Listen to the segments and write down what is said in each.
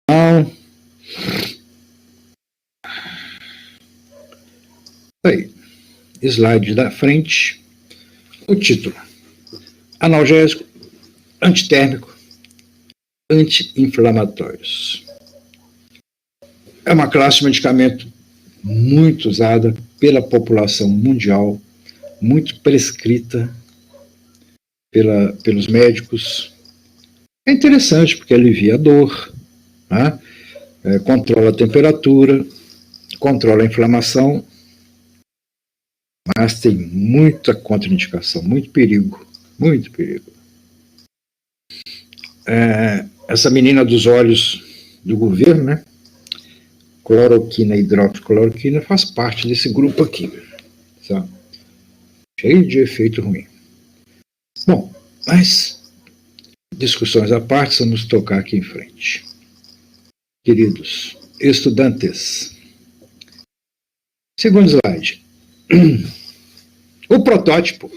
Então, aí, slide da frente, o título: analgésico, antitérmico, anti-inflamatórios. É uma classe de medicamento muito usada pela população mundial, muito prescrita pelos médicos. É interessante porque alivia a dor, né? Controla a temperatura, controla a inflamação, mas tem muita contraindicação, muito perigo, muito perigo. Essa menina dos olhos do governo, né? Cloroquina e hidroxicloroquina faz parte desse grupo aqui, sabe? Cheio de efeito ruim. Bom, mas discussões à parte, vamos tocar aqui em frente. Queridos estudantes, segundo slide. O protótipo.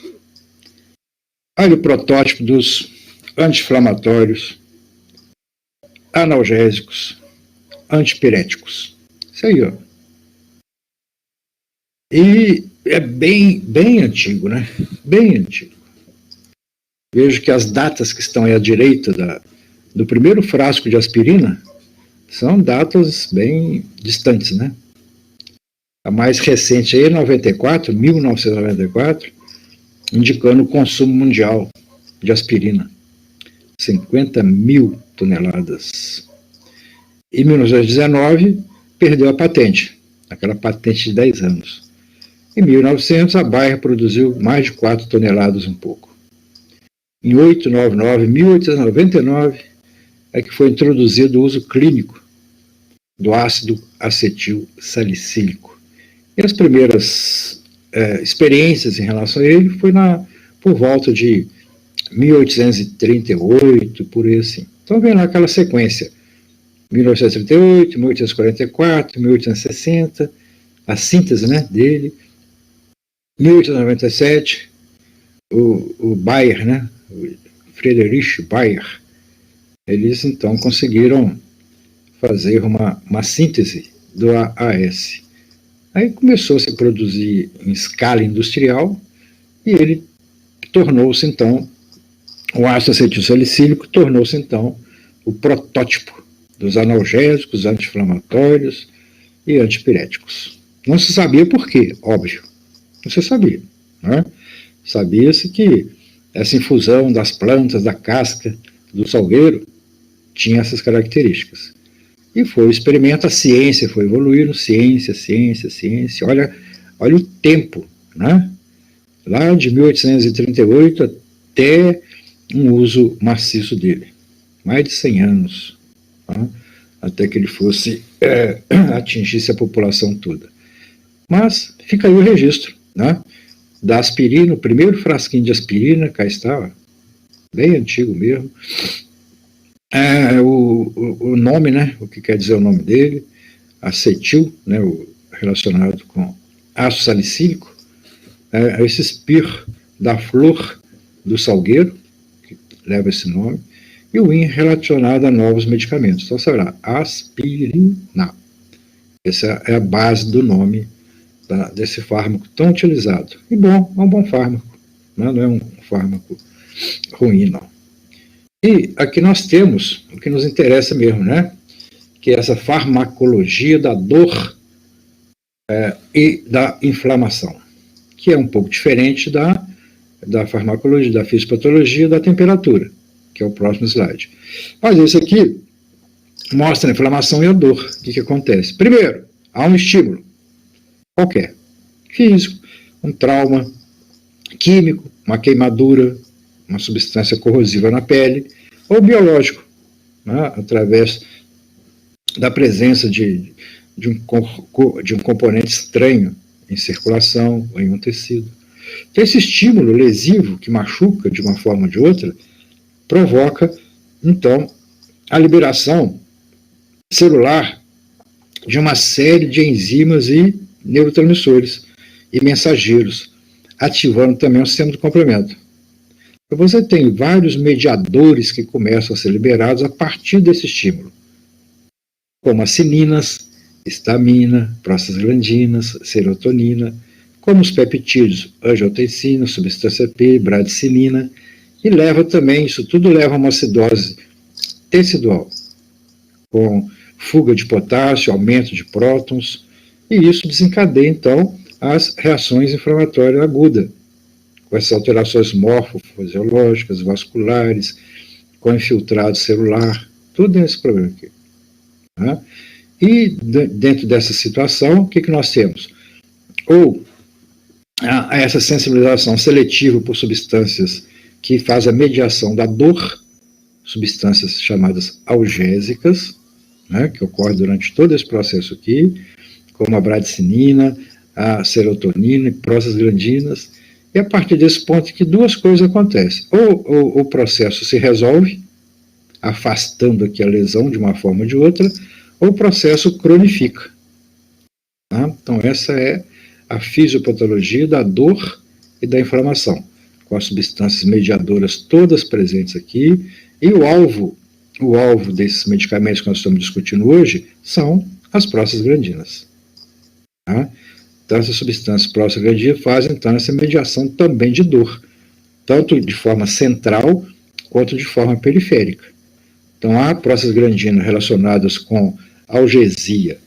Olha o protótipo dos anti-inflamatórios, analgésicos, antipiréticos. Isso aí, ó. E é bem antigo, né? Bem antigo. Vejo que as datas que estão aí à direita do primeiro frasco de aspirina são datas bem distantes, né? A mais recente aí é 1994, indicando o consumo mundial de aspirina. 50 mil toneladas. Em 1919, perdeu a patente, aquela patente de 10 anos. Em 1900, a Bayer produziu mais de 4 toneladas um pouco. Em 1899, é que foi introduzido o uso clínico do ácido acetil salicílico. E as primeiras experiências em relação a ele foi por volta de 1838, por aí assim. Então vem lá aquela sequência, 1938, 1844, 1860, a síntese, né, dele, 1897, o Bayer, né, o Friedrich Bayer, eles então conseguiram fazer uma síntese do AAS. Aí começou a se produzir em escala industrial e ele tornou-se então, o ácido acetilsalicílico tornou-se então o protótipo dos analgésicos, anti-inflamatórios e antipiréticos. Não se sabia por quê, óbvio. Não se sabia, né? Sabia-se que essa infusão das plantas, da casca, do salgueiro, tinha essas características. E foi o experimento, a ciência foi evoluindo, ciência. Olha o tempo, né? Lá de 1838 até um uso maciço dele. Mais de 100 anos, tá? Até que ele fosse atingisse a população toda. Mas fica aí o registro, né? Da aspirina, o primeiro frasquinho de aspirina, cá está, bem antigo mesmo. O nome, né? O que quer dizer o nome dele? Acetil, né? Relacionado com ácido salicílico. Esse espir da flor do salgueiro, que leva esse nome, e o IN relacionado a novos medicamentos. Então, será aspirina. Essa é a base do nome desse fármaco tão utilizado. E bom, é um bom fármaco, né? Não é um fármaco ruim, não. E aqui nós temos o que nos interessa mesmo, né? Que é essa farmacologia da dor e da inflamação, que é um pouco diferente da farmacologia, da fisiopatologia da temperatura, que é o próximo slide. Mas esse aqui mostra a inflamação e a dor. O que acontece? Primeiro, há um estímulo qualquer, físico, um trauma químico, uma queimadura, uma substância corrosiva na pele, ou biológico, né, através da presença de um componente estranho em circulação ou em um tecido. Então, esse estímulo lesivo que machuca de uma forma ou de outra provoca, então, a liberação celular de uma série de enzimas e neurotransmissores e mensageiros, ativando também o sistema de complemento. Então, você tem vários mediadores que começam a ser liberados a partir desse estímulo. como as sininas, histamina, prostaglandinas, serotonina, como os peptídeos, angiotensina, substância P, bradicinina, e leva também, isso tudo leva a uma acidose tecidual, com fuga de potássio, aumento de prótons, e isso desencadeia, então, as reações inflamatórias agudas, com essas alterações morfofisiológicas, vasculares, com infiltrado celular, tudo esse problema aqui. Tá? E dentro dessa situação, o que nós temos? Ou essa sensibilização seletiva por substâncias que faz a mediação da dor, substâncias chamadas algésicas, né, que ocorre durante todo esse processo aqui, como a bradicinina, a serotonina e prostaglandinas, e a partir desse ponto que duas coisas acontecem. Ou o processo se resolve, afastando aqui a lesão de uma forma ou de outra, ou o processo cronifica. Tá? Então essa é a fisiopatologia da dor e da inflamação, com as substâncias mediadoras todas presentes aqui, e o alvo desses medicamentos que nós estamos discutindo hoje são as prostaglandinas. Tá? Então essas substâncias prostaglandinas fazem então essa mediação também de dor, tanto de forma central quanto de forma periférica. Então há prostaglandinas relacionadas com algesia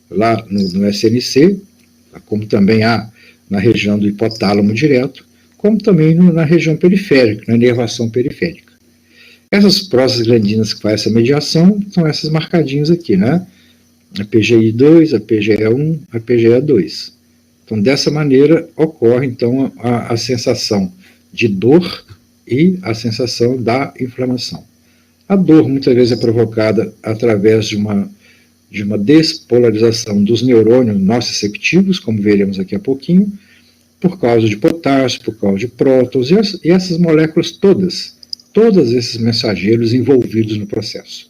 lá no SNC, como também há na região do hipotálamo direto, como também na região periférica, na inervação periférica. Essas prostaglandinas que fazem essa mediação são essas marcadinhas aqui, né? A PGI2, a PGE1, a PGE2. Então, dessa maneira, ocorre, então, a sensação de dor e a sensação da inflamação. A dor, muitas vezes, é provocada através de uma despolarização dos neurônios nociceptivos, como veremos aqui a pouquinho, por causa de potássio, por causa de prótons, e essas moléculas todos esses mensageiros envolvidos no processo.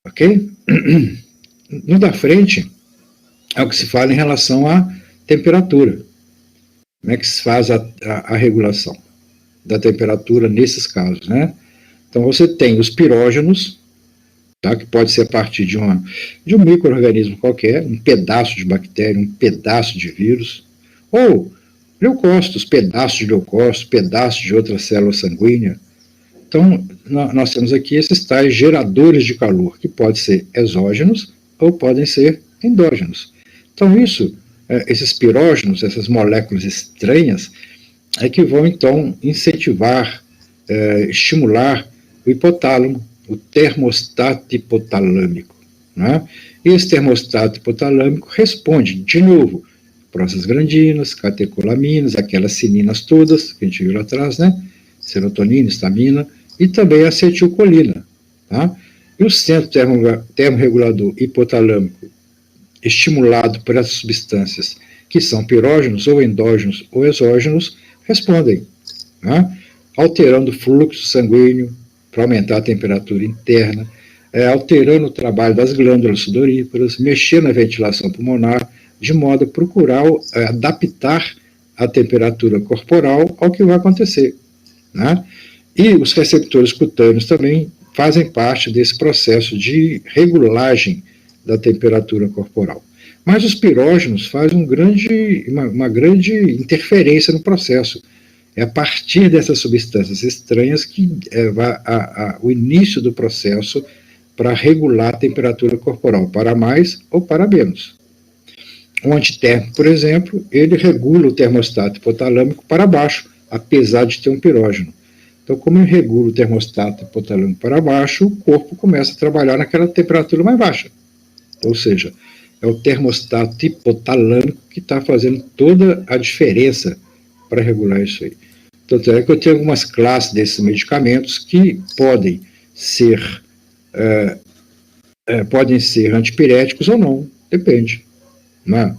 Ok? No da frente é o que se fala em relação à temperatura. Como é que se faz a regulação da temperatura nesses casos, né? Então você tem os pirógenos, tá, que pode ser a partir de um micro-organismo qualquer, um pedaço de bactéria, um pedaço de vírus, ou leucócitos, pedaços de leucócitos, pedaços de outra célula sanguínea. Então, nós temos aqui esses tais geradores de calor, que podem ser exógenos ou podem ser endógenos. Então, esses pirógenos, essas moléculas estranhas, é que vão, então, incentivar, estimular o hipotálamo, o termostato hipotalâmico. Né? E esse termostato hipotalâmico responde, de novo, prostaglandinas, catecolaminas, aquelas sininas todas que a gente viu lá atrás, né? Serotonina, histamina, e também a acetilcolina. Tá? E o centro termorregulador hipotalâmico, estimulado por essas substâncias que são pirógenos, ou endógenos, ou exógenos, respondem, tá? Alterando o fluxo sanguíneo para aumentar a temperatura interna, alterando o trabalho das glândulas sudoríparas, mexendo na ventilação pulmonar, de modo a procurar adaptar a temperatura corporal ao que vai acontecer. Né? E os receptores cutâneos também fazem parte desse processo de regulagem da temperatura corporal. Mas os pirógenos fazem uma grande interferência no processo. É a partir dessas substâncias estranhas que vai o início do processo para regular a temperatura corporal, para mais ou para menos. O antitérmico, por exemplo, ele regula o termostato hipotalâmico para baixo, apesar de ter um pirógeno. Então, como ele regula o termostato hipotalâmico para baixo, o corpo começa a trabalhar naquela temperatura mais baixa. Ou seja, é o termostato hipotalâmico que está fazendo toda a diferença para regular isso aí. Tanto é que eu tenho algumas classes desses medicamentos que podem ser antipiréticos ou não, depende. Né?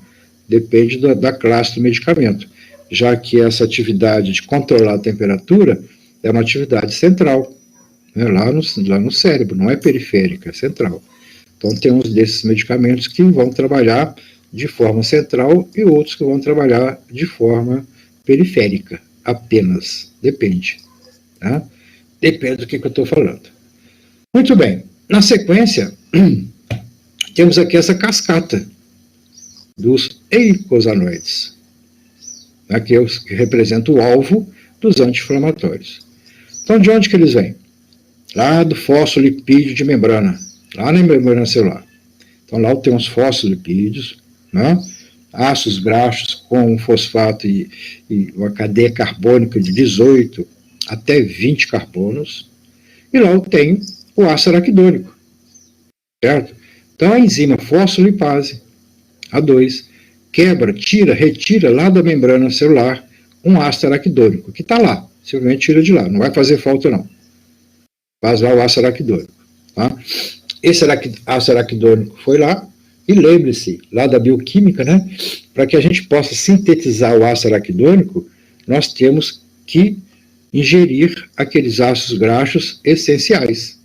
Depende da classe do medicamento, já que essa atividade de controlar a temperatura é uma atividade central, né? lá no cérebro, não é periférica, é central. Então tem uns desses medicamentos que vão trabalhar de forma central e outros que vão trabalhar de forma periférica, apenas, depende. Tá? Depende do que eu estou falando. Muito bem, na sequência, temos aqui essa cascata dos eicosanoides, né, que representa o alvo dos anti-inflamatórios. Então, de onde que eles vêm? Lá do fosfolipídio de membrana, lá na membrana celular. Então, lá tem os fosfolipídios, né, ácidos graxos com fosfato e uma cadeia carbônica de 18 até 20 carbonos, e lá eu tenho o ácido araquidônico, certo? Então, a enzima fosfolipase, A2, retira lá da membrana celular um ácido araquidônico, que está lá, simplesmente tira de lá, não vai fazer falta não. Faz lá o ácido araquidônico. Tá? Esse ácido araquidônico foi lá, e lembre-se, lá da bioquímica, né, para que a gente possa sintetizar o ácido araquidônico, nós temos que ingerir aqueles ácidos graxos essenciais.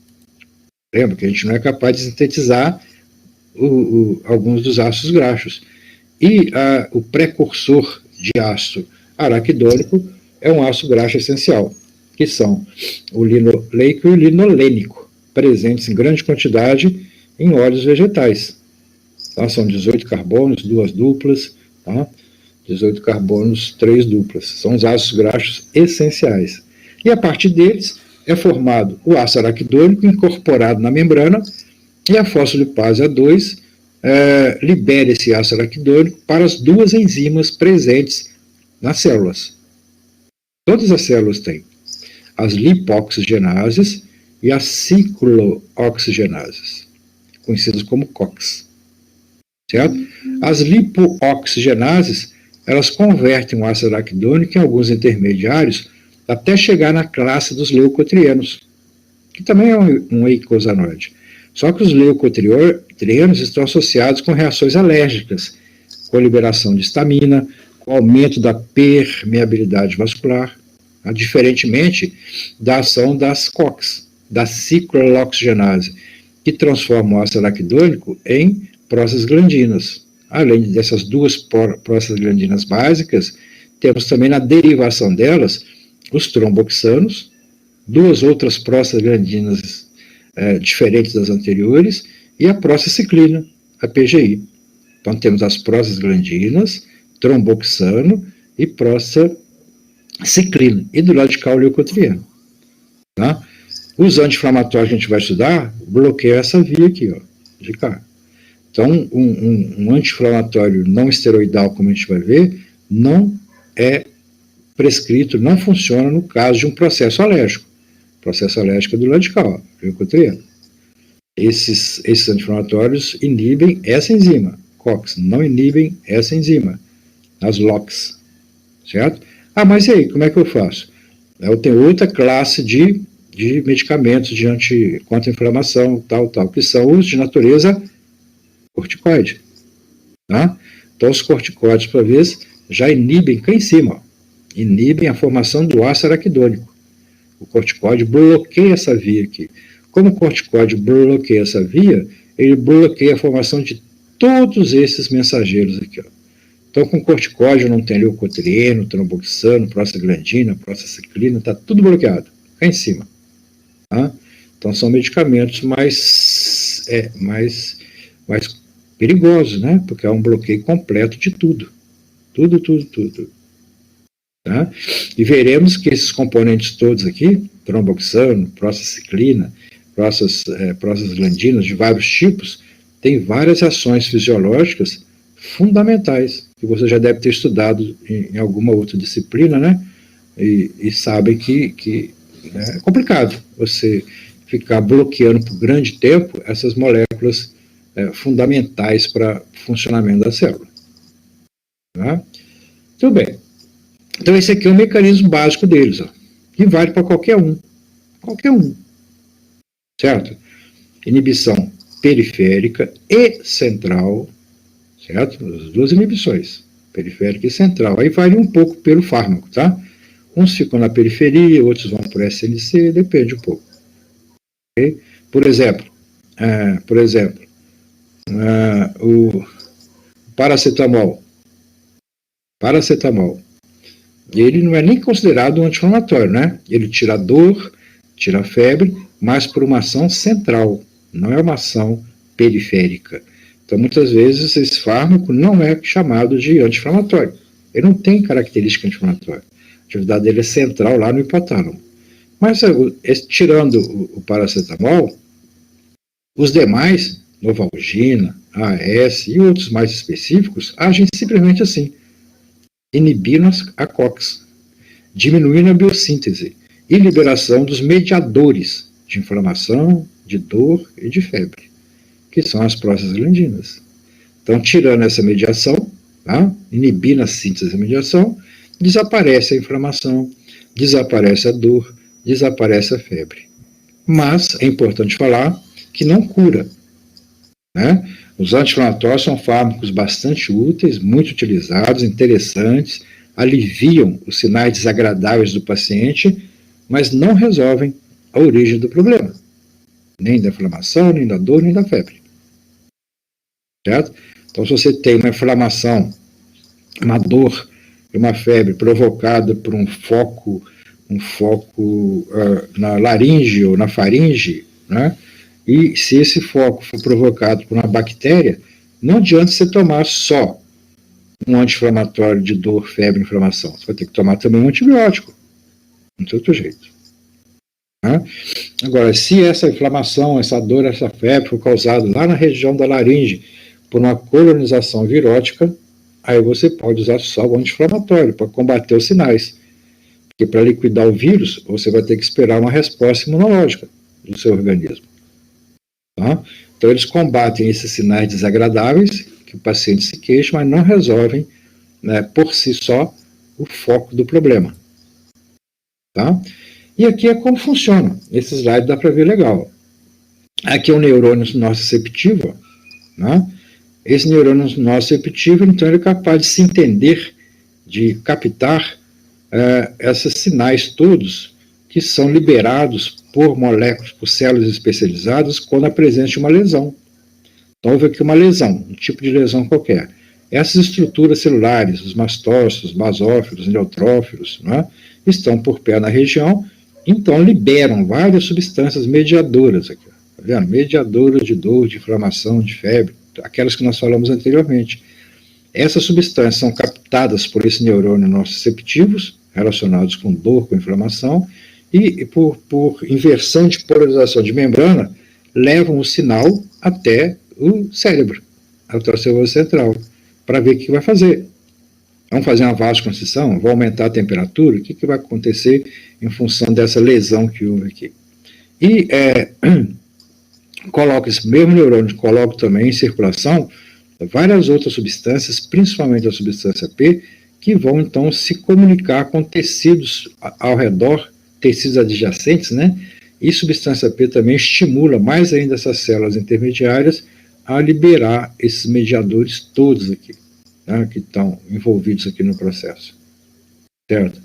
Lembra que a gente não é capaz de sintetizar alguns dos ácidos graxos. E o precursor de ácido araquidônico é um ácido graxo essencial, que são o linoleico e o linolênico, presentes em grande quantidade em óleos vegetais. Tá? São 18 carbonos, 2 duplas, tá? 18 carbonos, 3 duplas. São os ácidos graxos essenciais. E a partir deles é formado o ácido araquidônico incorporado na membrana, e a fosfolipase A2 libera esse ácido araquidônico para as duas enzimas presentes nas células. Todas as células têm as lipoxigenases e as ciclooxigenases, conhecidas como COX. Certo? As lipooxigenases, elas convertem o ácido araquidônico em alguns intermediários até chegar na classe dos leucotrienos, que também é um eicosanoide. Só que os leucotrienos estão associados com reações alérgicas, com a liberação de histamina, com o aumento da permeabilidade vascular, diferentemente da ação das COX, da ciclooxigenase, que transforma o ácido araquidônico em prostaglandinas. Além dessas duas prostaglandinas básicas, temos também na derivação delas os tromboxanos, duas outras prostaglandinas diferentes das anteriores, e a prostacyclina, a PGI. Então temos as prostaglandinas, tromboxano e prostacyclina, e do lado de cá o leucotrieno. Tá? Os anti-inflamatórios que a gente vai estudar bloqueiam essa via aqui, ó, de cá. Então, um anti-inflamatório não esteroidal, como a gente vai ver, não é prescrito, não funciona no caso de um processo alérgico. O processo alérgico é do lado de cá, ó, leucotrieno. Esses anti-inflamatórios inibem essa enzima, COX, não inibem essa enzima, as LOX, certo? Ah, mas e aí, como é que eu faço? Eu tenho outra classe de medicamentos contra a inflamação, tal, que são os de natureza corticoide. Tá? Então, os corticoides, por vez, já inibem cá em cima, ó, inibem a formação do ácido araquidônico. O corticoide bloqueia essa via aqui. Como o corticoide bloqueia essa via, ele bloqueia a formação de todos esses mensageiros aqui. Ó. Então, com corticoide não tem leucotrieno, tromboxano, prostaglandina, prostacyclina, está tudo bloqueado, cá em cima. Tá? Então, são medicamentos mais perigosos, né? Porque é um bloqueio completo de tudo. Tudo. Tá? E veremos que esses componentes todos aqui, tromboxano, prostacyclina, prostaglandinas de vários tipos, têm várias ações fisiológicas fundamentais, que você já deve ter estudado em alguma outra disciplina, né? E sabe que né, é complicado você ficar bloqueando por grande tempo essas moléculas fundamentais para o funcionamento da célula. Tá? Tudo bem. Então, esse aqui é o mecanismo básico deles, ó, que vale para qualquer um. Qualquer um. Certo? Inibição periférica e central, certo? As duas inibições, periférica e central. Aí varia um pouco pelo fármaco, tá? Uns ficam na periferia, outros vão para o SNC, depende um pouco. Okay? Por exemplo, o paracetamol. Ele não é nem considerado um anti-inflamatório, né? Ele tira a dor, tira a febre, mas por uma ação central, não é uma ação periférica. Então, muitas vezes, esse fármaco não é chamado de anti-inflamatório. Ele não tem característica anti-inflamatória. A atividade dele é central lá no hipotálamo. Mas, tirando o paracetamol, os demais, Novalgina, AS e outros mais específicos, agem simplesmente assim, inibindo a COX, diminuindo a biossíntese e liberação dos mediadores de inflamação, de dor e de febre, que são as prostaglandinas. Então, tirando essa mediação, tá? Inibindo a síntese da mediação, desaparece a inflamação, desaparece a dor, desaparece a febre. Mas é importante falar que não cura, né? Os anti-inflamatórios são fármacos bastante úteis, muito utilizados, interessantes, aliviam os sinais desagradáveis do paciente, mas não resolvem a origem do problema, nem da inflamação, nem da dor, nem da febre. Certo? Então, se você tem uma inflamação, uma dor e uma febre provocada por um foco na laringe ou na faringe, né? E se esse foco for provocado por uma bactéria, não adianta você tomar só um anti-inflamatório de dor, febre e inflamação. Você vai ter que tomar também um antibiótico. Não tem outro jeito. Tá? Agora, se essa inflamação, essa dor, essa febre for causada lá na região da laringe por uma colonização virótica, aí você pode usar só o anti-inflamatório para combater os sinais. Porque para liquidar o vírus, você vai ter que esperar uma resposta imunológica do seu organismo. Tá? Então, eles combatem esses sinais desagradáveis que o paciente se queixa, mas não resolvem, né, por si só, o foco do problema. Tá? E aqui é como funciona. Esse slide dá para ver legal. Aqui é o neurônio nociceptivo. Né? Esse neurônio nociceptivo, então, ele é capaz de se entender, de captar esses sinais todos que são liberados por moléculas, por células especializadas quando apresenta uma lesão. Então, houve aqui uma lesão, um tipo de lesão qualquer. Essas estruturas celulares, os mastócitos, basófilos, neutrófilos, né, estão por pé na região, então liberam várias substâncias mediadoras aqui. Tá vendo? Mediadoras de dor, de inflamação, de febre, aquelas que nós falamos anteriormente. Essas substâncias são captadas por esse neurônio nociceptivos, relacionados com dor, com inflamação, e por inversão de polarização de membrana, levam o sinal até o cérebro, até o cérebro central, para ver o que vai fazer. Vamos fazer uma vasoconstrição? Vai aumentar a temperatura? O que vai acontecer em função dessa lesão que houve aqui? E coloca esse mesmo neurônio, coloca também em circulação várias outras substâncias, principalmente a substância P, que vão então se comunicar com tecidos ao redor, tecidos adjacentes, né? E substância P também estimula mais ainda essas células intermediárias a liberar esses mediadores todos aqui, né, que estão envolvidos aqui no processo. Certo?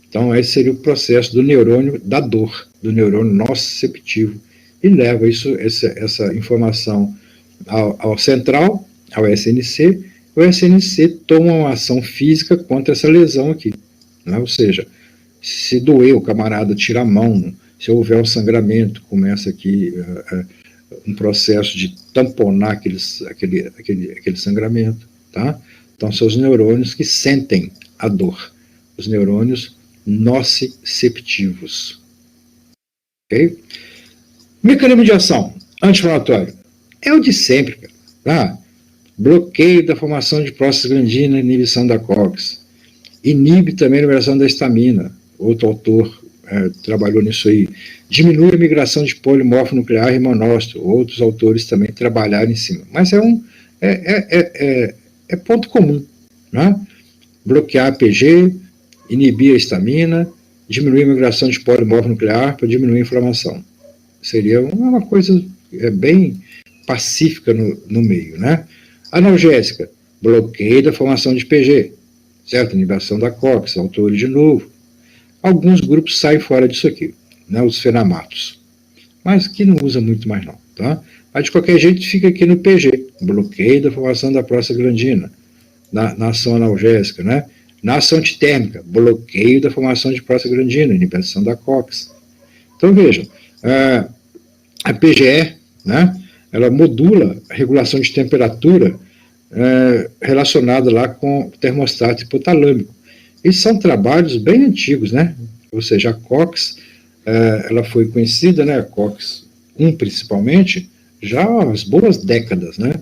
Então, esse seria o processo do neurônio da dor, do neurônio nociceptivo, e leva essa informação ao central, ao SNC. O SNC toma uma ação física contra essa lesão aqui, né? Ou seja, se doer, o camarada tira a mão, se houver um sangramento, começa aqui um processo de tamponar aquele sangramento, tá? Então, são os neurônios que sentem a dor, os neurônios nociceptivos. Ok? Mecanismo de ação anti-inflamatório é o de sempre, cara, tá? Bloqueio da formação de prostaglandina, inibição da COX. Inibe também a liberação da histamina. Outro autor trabalhou nisso aí. Diminui a migração de polimorfo nuclear e monócito. Outros autores também trabalharam em cima. Mas é ponto comum, né? Bloquear a PG, inibir a histamina, diminuir a migração de polimorfo nuclear para diminuir a inflamação. Seria uma coisa bem pacífica no meio, né? Analgésica, bloqueio da formação de PG, certo? Inibição da COX, autores de novo. Alguns grupos saem fora disso aqui, né? Os fenamatos, mas que não usa muito mais não, tá? Mas de qualquer jeito fica aqui no PG, bloqueio da formação da prostaglandina, na ação analgésica, né? Na ação antitérmica, bloqueio da formação de prostaglandina, inibição da COX. Então vejam, a PGE, né? ela modula a regulação de temperatura relacionada lá com o termostato hipotalâmico. E são trabalhos bem antigos, né? Ou seja, a COX, ela foi conhecida, né? A COX 1 principalmente, já há umas boas décadas, né?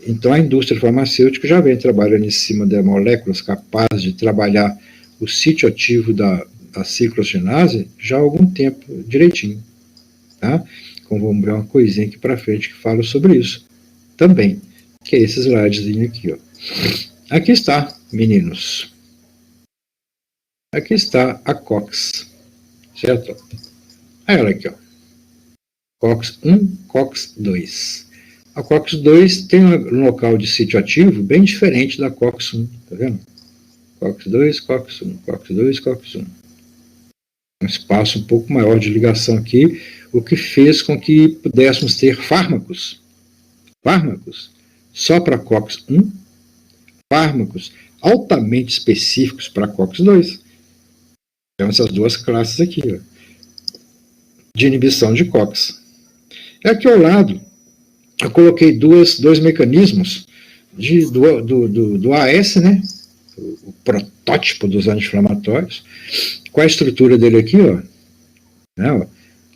Então a indústria farmacêutica já vem trabalhando em cima de moléculas capazes de trabalhar o sítio ativo da ciclooxigenase já há algum tempo direitinho, tá? Então vamos ver uma coisinha aqui para frente que fala sobre isso também, que é esse slidezinho aqui, ó. Aqui está, meninos. Aqui está a COX, certo? Aí olha aqui, ó. COX 1, COX 2. A COX 2 tem um local de sítio ativo bem diferente da COX 1, tá vendo? COX 2, COX 1, COX 2, COX 1. Um espaço um pouco maior de ligação aqui, o que fez com que pudéssemos ter fármacos só para COX 1, fármacos altamente específicos para COX 2. Então essas duas classes aqui, ó, de inibição de COX. E aqui ao lado, eu coloquei dois mecanismos do AS, né? O protótipo dos anti-inflamatórios, com a estrutura dele aqui, ó, né?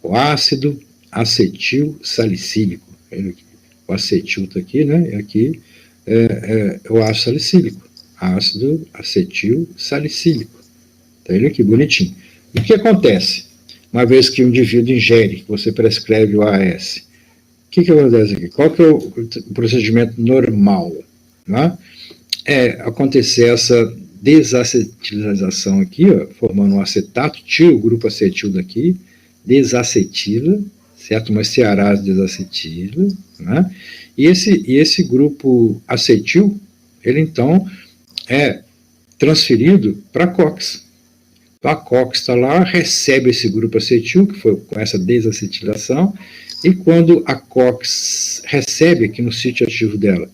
O ácido acetil salicílico. O acetil está aqui, né? E aqui é o ácido salicílico. Ácido acetil salicílico. Está ele aqui, bonitinho. E o que acontece? Uma vez que o indivíduo ingere, você prescreve o AS, o que acontece aqui? Qual que é o procedimento normal? Né? Acontecer essa desacetilização aqui, ó, formando um acetato, tira o grupo acetil daqui, desacetila, certo? Uma cearase desacetila, né? E esse grupo acetil, ele então é transferido para a COX. Então a COX está lá, recebe esse grupo acetil, que foi com essa desacetilação, e quando a COX recebe aqui no sítio ativo dela,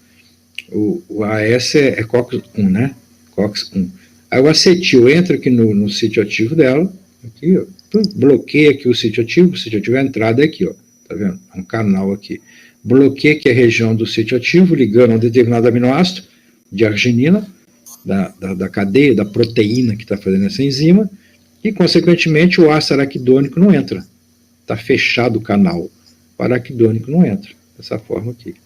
o AS é COX-1, né? COX-1. Aí o acetil entra aqui no sítio ativo dela, aqui, ó, bloqueia aqui o sítio ativo é a entrada aqui, ó, tá vendo? É um canal aqui. Bloqueia aqui a região do sítio ativo, ligando a um determinado aminoácido de arginina, da cadeia, da proteína que está fazendo essa enzima, e, consequentemente, o ácido araquidônico não entra. Está fechado o canal. O araquidônico não entra, dessa forma aqui.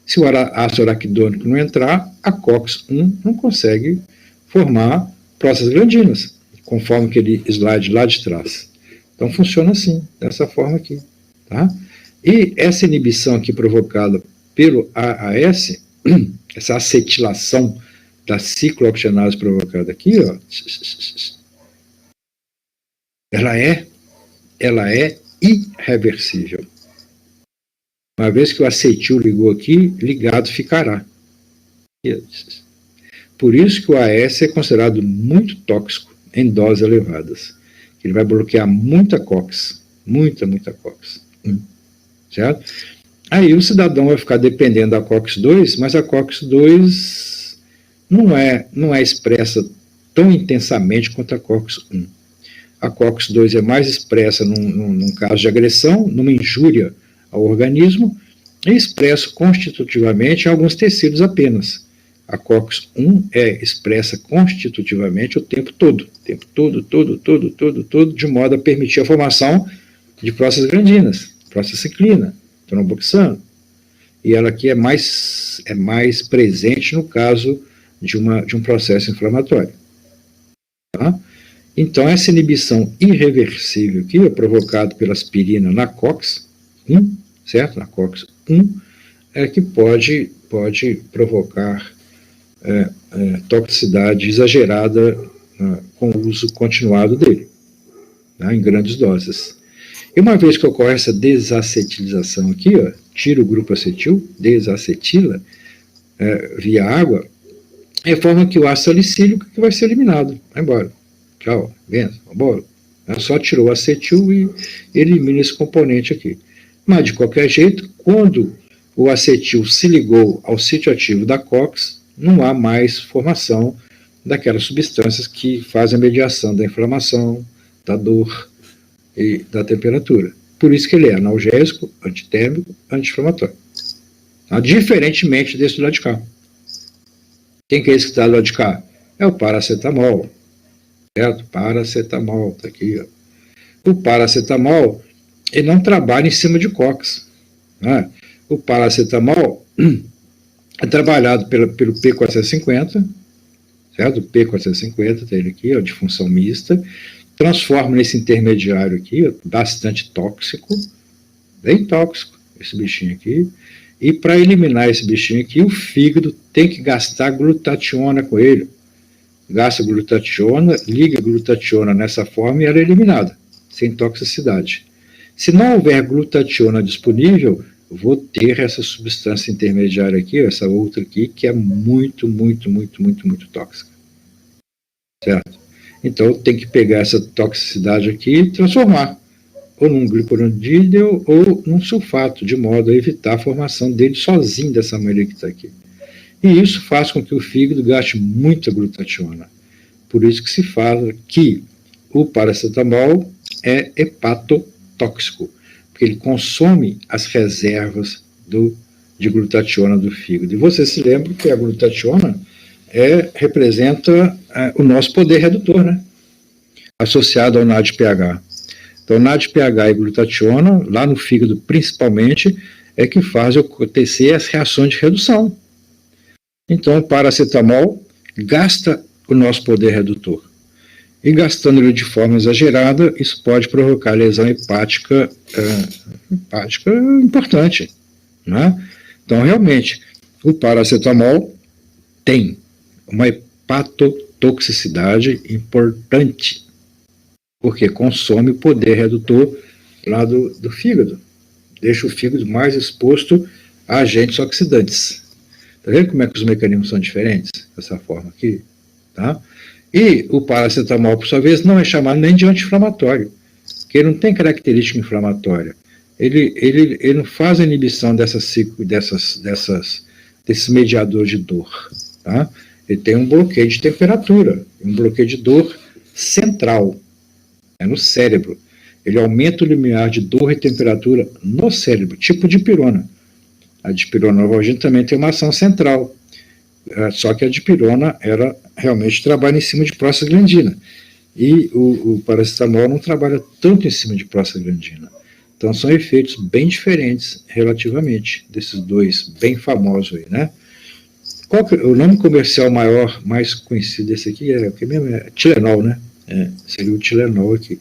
Se o ácido araquidônico não entrar, a COX-1 não consegue formar prostaglandinas, conforme aquele slide lá de trás. Então, funciona assim, dessa forma aqui. Tá? E essa inibição aqui provocada pelo AAS, essa acetilação da ciclooxigenase provocada aqui, ó, ela é irreversível. Uma vez que o acetil ligou aqui, ligado ficará. Por isso que o AS é considerado muito tóxico em doses elevadas. Ele vai bloquear muita COX, muita COX. Certo? Aí o cidadão vai ficar dependendo da COX-2, mas a COX-2 não é expressa tão intensamente quanto a COX-1. A COX-2 é mais expressa num caso de agressão, numa injúria ao organismo, e expresso constitutivamente em alguns tecidos apenas. A COX-1 é expressa constitutivamente o tempo todo, de modo a permitir a formação de prostaglandinas, prostaciclina, tromboxano. E ela aqui é mais presente no caso de um processo inflamatório. Tá? Então, essa inibição irreversível aqui é provocada pela aspirina na COX-1, certo? Na COX-1, é que pode provocar toxicidade exagerada com o uso continuado dele, tá? Em grandes doses. E uma vez que ocorre essa desacetilização aqui, ó, tira o grupo acetil, desacetila via água, é a forma que o ácido salicílico que vai ser eliminado, vai embora. Tchau, benção, vambora. Só tirou o acetil e elimina esse componente aqui. Mas, de qualquer jeito, quando o acetil se ligou ao sítio ativo da COX, não há mais formação daquelas substâncias que fazem a mediação da inflamação, da dor e da temperatura. Por isso que ele é analgésico, antitérmico, anti-inflamatório. tá? Diferentemente desse do lado de cá. Quem que é esse que está do lado de cá? É o paracetamol, certo? Paracetamol, está aqui, ó. O paracetamol, ele não trabalha em cima de COX, né? O paracetamol é trabalhado pelo P450, certo? O P450 tem ele aqui, ó, de função mista, transforma nesse intermediário aqui, ó, bastante tóxico, bem tóxico, esse bichinho aqui, e para eliminar esse bichinho aqui, o fígado tem que gastar glutationa com ele. Gasta glutationa, liga glutationa nessa forma e ela é eliminada, sem toxicidade. Se não houver glutationa disponível, vou ter essa substância intermediária aqui, essa outra aqui, que é muito, muito, muito, muito, muito tóxica. Certo? Então, tem que pegar essa toxicidade aqui e transformar ou num glicuronidídeo ou num sulfato, de modo a evitar a formação dele sozinho dessa maneira que está aqui. E isso faz com que o fígado gaste muita glutationa. Por isso que se fala que o paracetamol é hepatotóxico, porque ele consome as reservas de glutationa do fígado. E você se lembra que a glutationa representa o nosso poder redutor, né? Associado ao NADPH. Então, NADPH e glutationa, lá no fígado principalmente, é que faz acontecer as reações de redução. Então, o paracetamol gasta o nosso poder redutor. E gastando ele de forma exagerada, isso pode provocar lesão hepática importante, né? Então, realmente, o paracetamol tem uma hepatotoxicidade importante, porque consome o poder redutor lá do fígado, deixa o fígado mais exposto a agentes oxidantes. Está vendo como é que os mecanismos são diferentes? Dessa forma aqui, tá? E o paracetamol, por sua vez, não é chamado nem de anti-inflamatório, porque ele não tem característica inflamatória. Ele não faz a inibição desses mediadores de dor, tá? Ele tem um bloqueio de temperatura, um bloqueio de dor central, no cérebro. Ele aumenta o limiar de dor e temperatura no cérebro, tipo dipirona. A dipirona novalgina também tem uma ação central, só que a dipirona, ela realmente trabalha em cima de prostaglandina. E o paracetamol não trabalha tanto em cima de prostaglandina. Então são efeitos bem diferentes, relativamente, desses dois bem famosos aí, né? Qual que, o nome comercial maior, mais conhecido desse aqui é o que mesmo? É Tilenol, né? Seria o Tilenol aqui.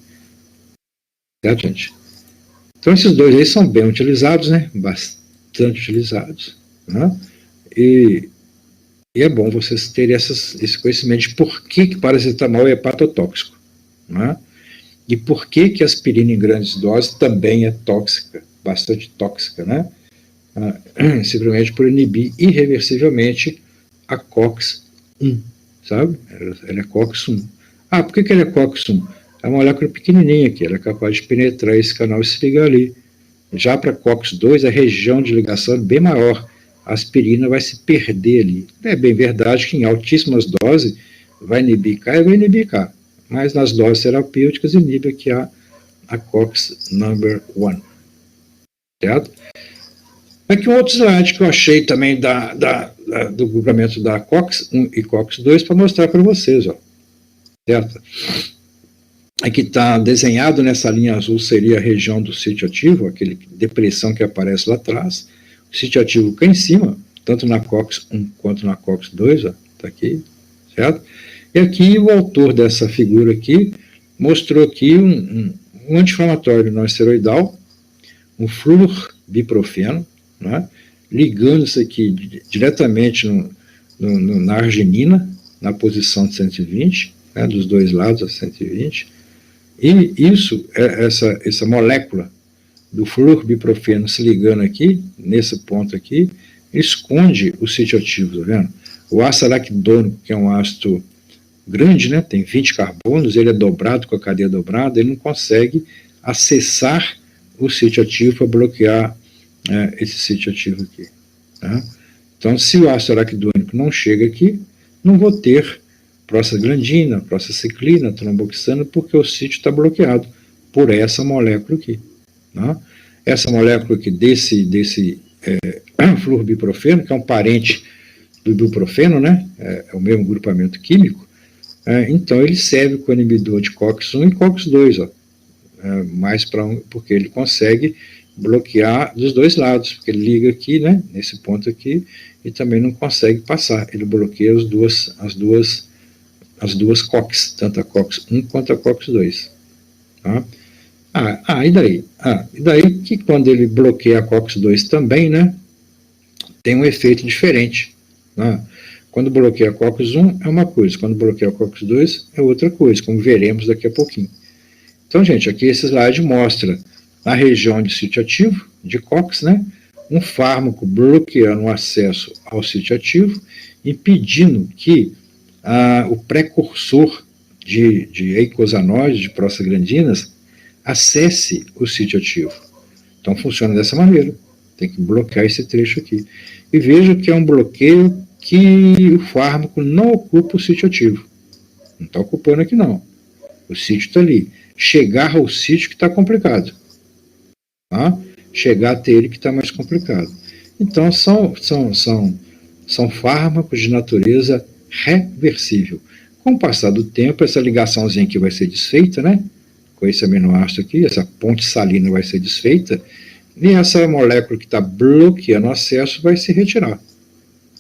Certo, gente? Então esses dois aí são bem utilizados, né? Bastante utilizados, né? E é bom vocês terem esse conhecimento de por que paracetamol é hepatotóxico, né? E por que aspirina em grandes doses também é tóxica, bastante tóxica, né? Simplesmente por inibir irreversivelmente a COX-1, sabe? Ela é COX-1. Por que ela é COX-1? É uma molécula pequenininha aqui, ela é capaz de penetrar esse canal e se ligar ali. Já para COX-2, a região de ligação é bem maior, a aspirina vai se perder ali. É bem verdade que em altíssimas doses vai inibir cá e vai inibir cá, mas nas doses terapêuticas inibe aqui a COX number 1. Certo? Aqui um outro slide que eu achei também do grupamento da COX-1 e COX-2 para mostrar para vocês, ó. Certo? Aqui está desenhado nessa linha azul, seria a região do sítio ativo, aquele depressão que aparece lá atrás. O sítio ativo cá em cima, tanto na COX-1 quanto na COX-2, está aqui, certo? E aqui o autor dessa figura aqui mostrou aqui um anti-inflamatório não esteroidal, um fluorbiprofeno, né, ligando isso aqui diretamente na arginina, na posição de 120, né, dos dois lados a 120, e isso, essa molécula do fluorbiprofeno se ligando aqui, nesse ponto aqui, esconde o sítio ativo, tá vendo? O ácido araquidônico, que é um ácido grande, né, tem 20 carbonos, ele é dobrado com a cadeia dobrada, ele não consegue acessar o sítio ativo para bloquear esse sítio ativo aqui. Tá? Então, se o ácido araquidônico não chega aqui, não vou ter prostaglandina, prostacyclina, tromboxana, porque o sítio está bloqueado por essa molécula aqui. Tá? Essa molécula aqui desse fluorbiprofeno, que é um parente do ibuprofeno, né? É o mesmo grupamento químico. Então ele serve como inibidor de COX-1 e COX-2, ó, mais porque ele consegue bloquear dos dois lados, porque ele liga aqui, né, nesse ponto aqui, e também não consegue passar, ele bloqueia as duas COX, tanto a COX-1 quanto a COX-2. Tá? E daí? E daí que quando ele bloqueia a COX-2 também, né, tem um efeito diferente. Né? Quando bloqueia a COX-1 é uma coisa, quando bloqueia a COX-2 é outra coisa, como veremos daqui a pouquinho. Então, gente, aqui esse slide mostra na região de sítio ativo, de COX, né, um fármaco bloqueando o acesso ao sítio ativo, impedindo que o precursor de eicosanoides, de prostaglandinas, acesse o sítio ativo. Então, funciona dessa maneira. Tem que bloquear esse trecho aqui. E veja que é um bloqueio que o fármaco não ocupa o sítio ativo. Não está ocupando aqui, não. O sítio está ali. Chegar ao sítio que está complicado. Tá? Chegar até ele que está mais complicado. Então, são fármacos de natureza reversível. Com o passar do tempo, essa ligaçãozinha aqui vai ser desfeita, né? Com esse aminoácido aqui, essa ponte salina vai ser desfeita, e essa molécula que está bloqueando o acesso vai se retirar.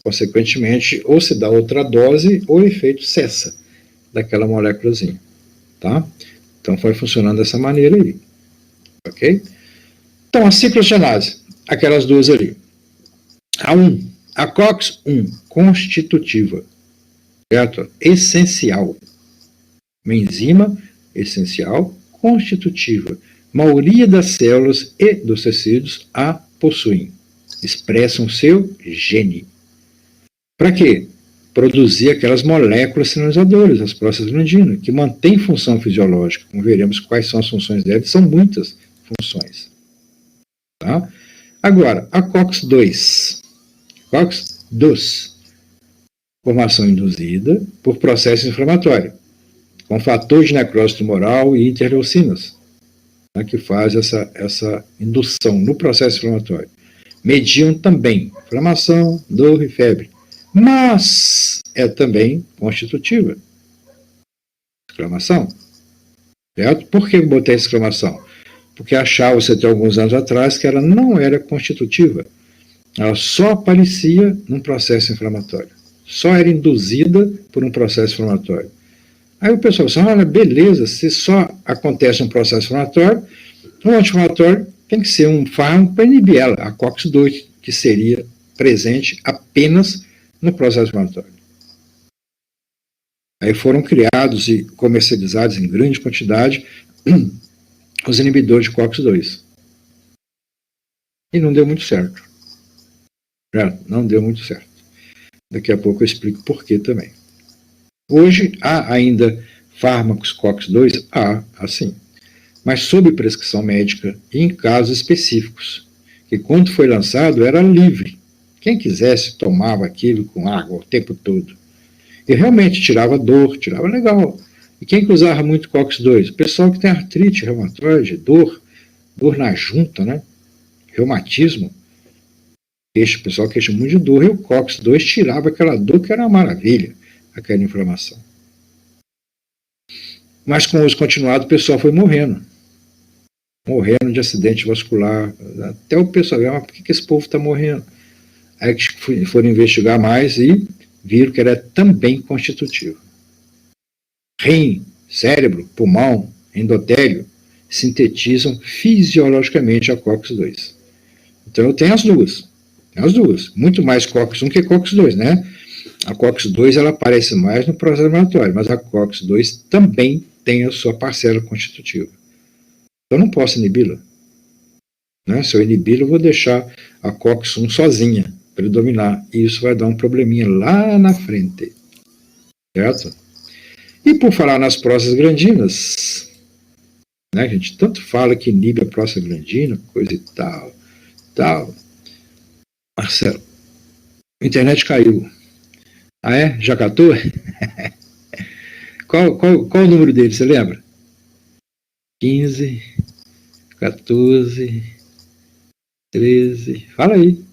Consequentemente, ou se dá outra dose, ou o efeito cessa daquela moléculazinha. Tá? Então, vai funcionando dessa maneira aí. Ok? Então, a ciclogenase, aquelas duas ali. A COX-1, constitutiva, certo? Essencial. Uma enzima essencial, constitutiva. A maioria das células e dos tecidos a possuem. Expressam seu gene. Para quê? Produzir aquelas moléculas sinalizadoras, as prostaglandinas, que mantêm função fisiológica. Como veremos quais são as funções delas, são muitas funções. Tá? Agora, a COX-2. COX-2. Formação induzida por processo inflamatório, com fator de necrose tumoral e interleucinas, né, que faz essa indução no processo inflamatório. Mediam também inflamação, dor e febre. Mas é também constitutiva. Exclamação. Certo? Por que eu botei essa exclamação? Porque achava-se até alguns anos atrás que ela não era constitutiva. Ela só aparecia num processo inflamatório. Só era induzida por um processo inflamatório. Aí o pessoal fala, olha, beleza, se só acontece um processo inflamatório, um anti-inflamatório tem que ser um fármaco para inibir ela, a COX-2, que seria presente apenas no processo inflamatório. Aí foram criados e comercializados em grande quantidade os inibidores de COX-2. E não deu muito certo. Não deu muito certo. Daqui a pouco eu explico por que também. Hoje há ainda fármacos COX-2? Assim, mas sob prescrição médica e em casos específicos, que quando foi lançado era livre. Quem quisesse tomava aquilo com água o tempo todo. E realmente tirava dor, tirava legal. E quem que usava muito COX-2? O pessoal que tem artrite reumatoide, dor na junta, né? Reumatismo. O pessoal queixa muito de dor, e o COX-2 tirava aquela dor que era uma maravilha, aquela inflamação. Mas com o uso continuado, o pessoal foi morrendo de acidente vascular. Até o pessoal, mas por que esse povo está morrendo? Aí que foram investigar mais e viram que era também constitutivo. Rim, cérebro, pulmão, endotélio sintetizam fisiologicamente a COX-2. Então eu tenho as duas. Muito mais COX-1 que COX-2, né? A COX-2 ela aparece mais no processo inflamatório, mas a COX-2 também tem a sua parcela constitutiva. Eu não posso inibi-la. Né? Se eu inibi-la, eu vou deixar a COX-1 sozinha para ele dominar. E isso vai dar um probleminha lá na frente. Certo? E por falar nas prostaglandinas, né, a gente tanto fala que inibe a prostaglandina, coisa e tal. Marcelo, a internet caiu. Já catou? Qual o número dele, você lembra? 15, 14, 13, fala aí.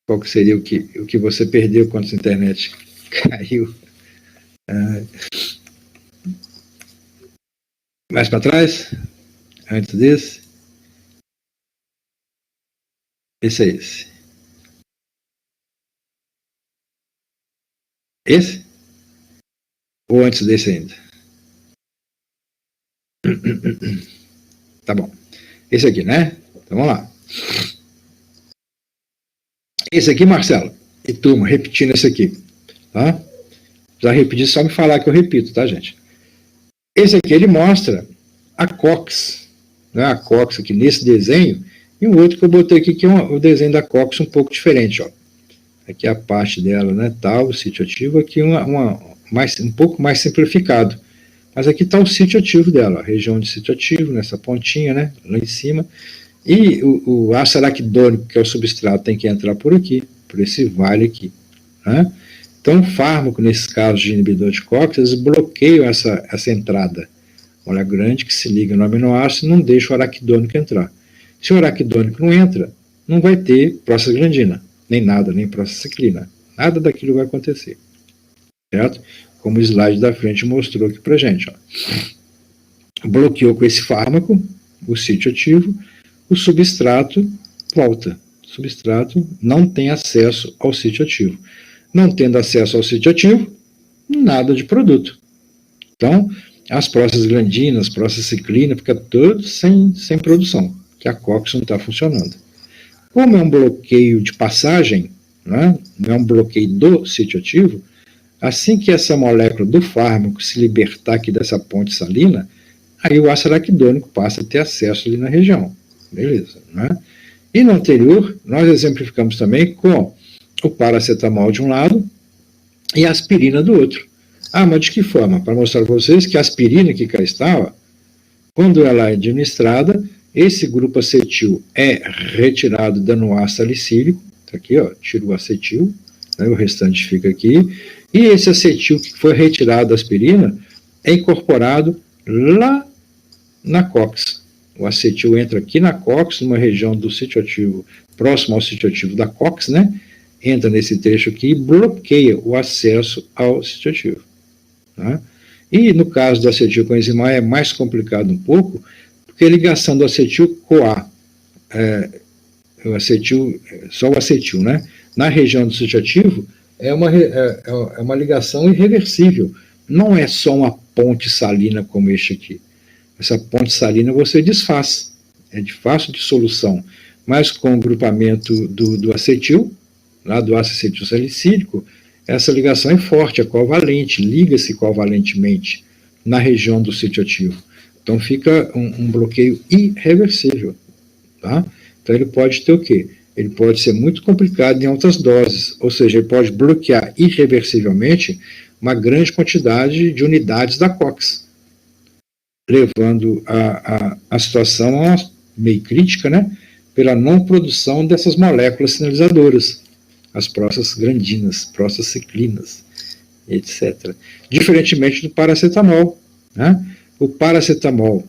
Qual que seria o que você perdeu quando a internet caiu? Mais para trás? Antes desse? Esse é esse. Esse? Ou antes desse ainda? Tá bom. Esse aqui, né? Então vamos lá. Esse aqui, Marcelo. E turma, repetindo esse aqui. Tá? Já repetir, só me falar que eu repito, tá, gente? Esse aqui, ele mostra a COX. Né? A COX aqui nesse desenho. E um outro que eu botei aqui, que é o desenho da COX um pouco diferente, ó. Aqui a parte dela, né, tal, o sítio ativo, aqui um pouco mais simplificado. Mas aqui está o sítio ativo dela, a região de sítio ativo, nessa pontinha, né, lá em cima. E o ácido araquidônico, que é o substrato, tem que entrar por aqui, por esse vale aqui. Né? Então, o fármaco, nesses casos de inibidor de COX, eles bloqueiam essa entrada. Olha, grande que se liga no aminoácido e não deixa o araquidônico entrar. Se o araquidônico não entra, não vai ter prostaglandina, nem nada, nem prostacyclina. Nada daquilo vai acontecer. Certo? Como o slide da frente mostrou aqui pra gente. Ó. Bloqueou com esse fármaco, o sítio ativo, o substrato volta. O substrato não tem acesso ao sítio ativo. Não tendo acesso ao sítio ativo, nada de produto. Então, as prostaglandinas, prostacyclina, fica tudo sem produção, que a COX não está funcionando. Como é um bloqueio de passagem, né, não é um bloqueio do sítio ativo, assim que essa molécula do fármaco se libertar aqui dessa ponte salina, aí o ácido araquidônico passa a ter acesso ali na região. Beleza, né? E no anterior, nós exemplificamos também com o paracetamol de um lado e a aspirina do outro. Ah, mas de que forma? Para mostrar para vocês que a aspirina que cá está, quando ela é administrada, esse grupo acetil é retirado dando ácido salicílico, tá aqui, ó, tira o acetil, né, o restante fica aqui, e esse acetil que foi retirado da aspirina é incorporado lá na COX. O acetil entra aqui na COX, numa região do sítio ativo, próximo ao sítio ativo da COX, né? Entra nesse trecho aqui e bloqueia o acesso ao sítio ativo. Tá? E no caso do acetil coenzimar é mais complicado um pouco, porque a ligação do acetil-CoA, o acetil, só o acetil, né? Na região do sítio ativo, é uma ligação irreversível. Não é só uma ponte salina como este aqui. Essa ponte salina você desfaz, é de fácil dissolução, mas com o grupamento do acetil, lá do ácido acetil salicílico, essa ligação é forte, é covalente, liga-se covalentemente na região do sítio ativo. Então fica um bloqueio irreversível. Tá? Então ele pode ter o quê? Ele pode ser muito complicado em altas doses, ou seja, ele pode bloquear irreversivelmente uma grande quantidade de unidades da COX, levando a situação a uma meio crítica, né, pela não produção dessas moléculas sinalizadoras, as prostaglandinas, prostacyclinas, etc. Diferentemente do paracetamol. Né? O paracetamol,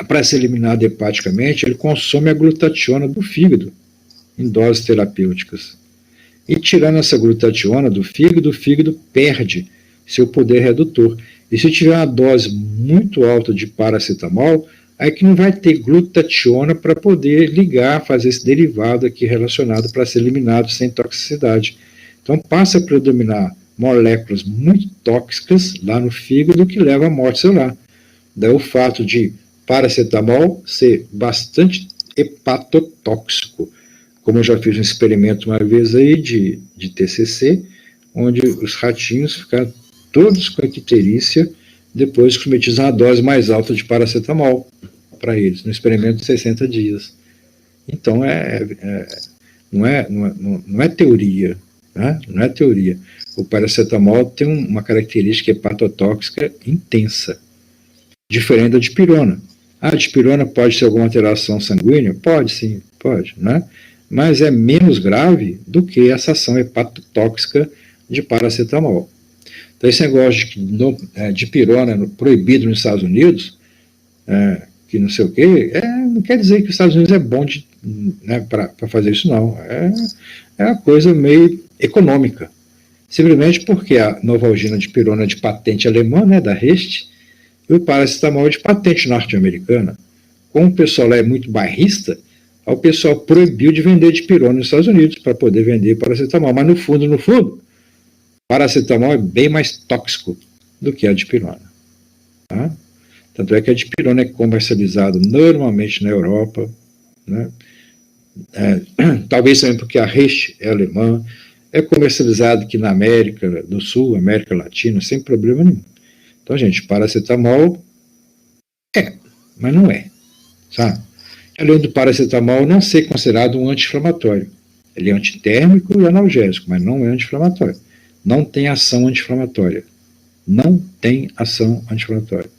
para ser eliminado hepaticamente, ele consome a glutationa do fígado, em doses terapêuticas. E tirando essa glutationa do fígado, o fígado perde seu poder redutor. E se tiver uma dose muito alta de paracetamol, aí que não vai ter glutationa para poder ligar, fazer esse derivado aqui relacionado para ser eliminado sem toxicidade. Então passa a predominar moléculas muito tóxicas lá no fígado que leva à morte celular. Daí o fato de paracetamol ser bastante hepatotóxico. Como eu já fiz um experimento uma vez aí de TCC, onde os ratinhos ficaram todos com icterícia, depois que submetidos a uma dose mais alta de paracetamol para eles, no experimento de 60 dias. Então, não é teoria, né? Não é teoria. O paracetamol tem uma característica hepatotóxica intensa, diferente da dipirona. A dipirona pode ser alguma alteração sanguínea? Pode, sim, pode, né? Mas é menos grave do que essa ação hepatotóxica de paracetamol. Então, esse negócio de dipirona proibido nos Estados Unidos, que não sei o quê, não quer dizer que os Estados Unidos é bom né, para fazer isso, não. É uma coisa meio econômica. Simplesmente porque a Novalgina de pirona é de patente alemã, né, da Rest, e o paracetamol é de patente norte-americana. Como o pessoal lá é muito bairrista, o pessoal proibiu de vender dipirona nos Estados Unidos para poder vender paracetamol. Mas no fundo, paracetamol é bem mais tóxico do que a dipirona. Tá? Tanto é que a dipirona é comercializada normalmente na Europa, né? Talvez também porque a Rest é alemã, é comercializado aqui na América do Sul, América Latina, sem problema nenhum. Então, gente, paracetamol mas não é, sabe? Além do paracetamol não ser considerado um anti-inflamatório. Ele é antitérmico e analgésico, mas não é anti-inflamatório. Não tem ação anti-inflamatória. Não tem ação anti-inflamatória.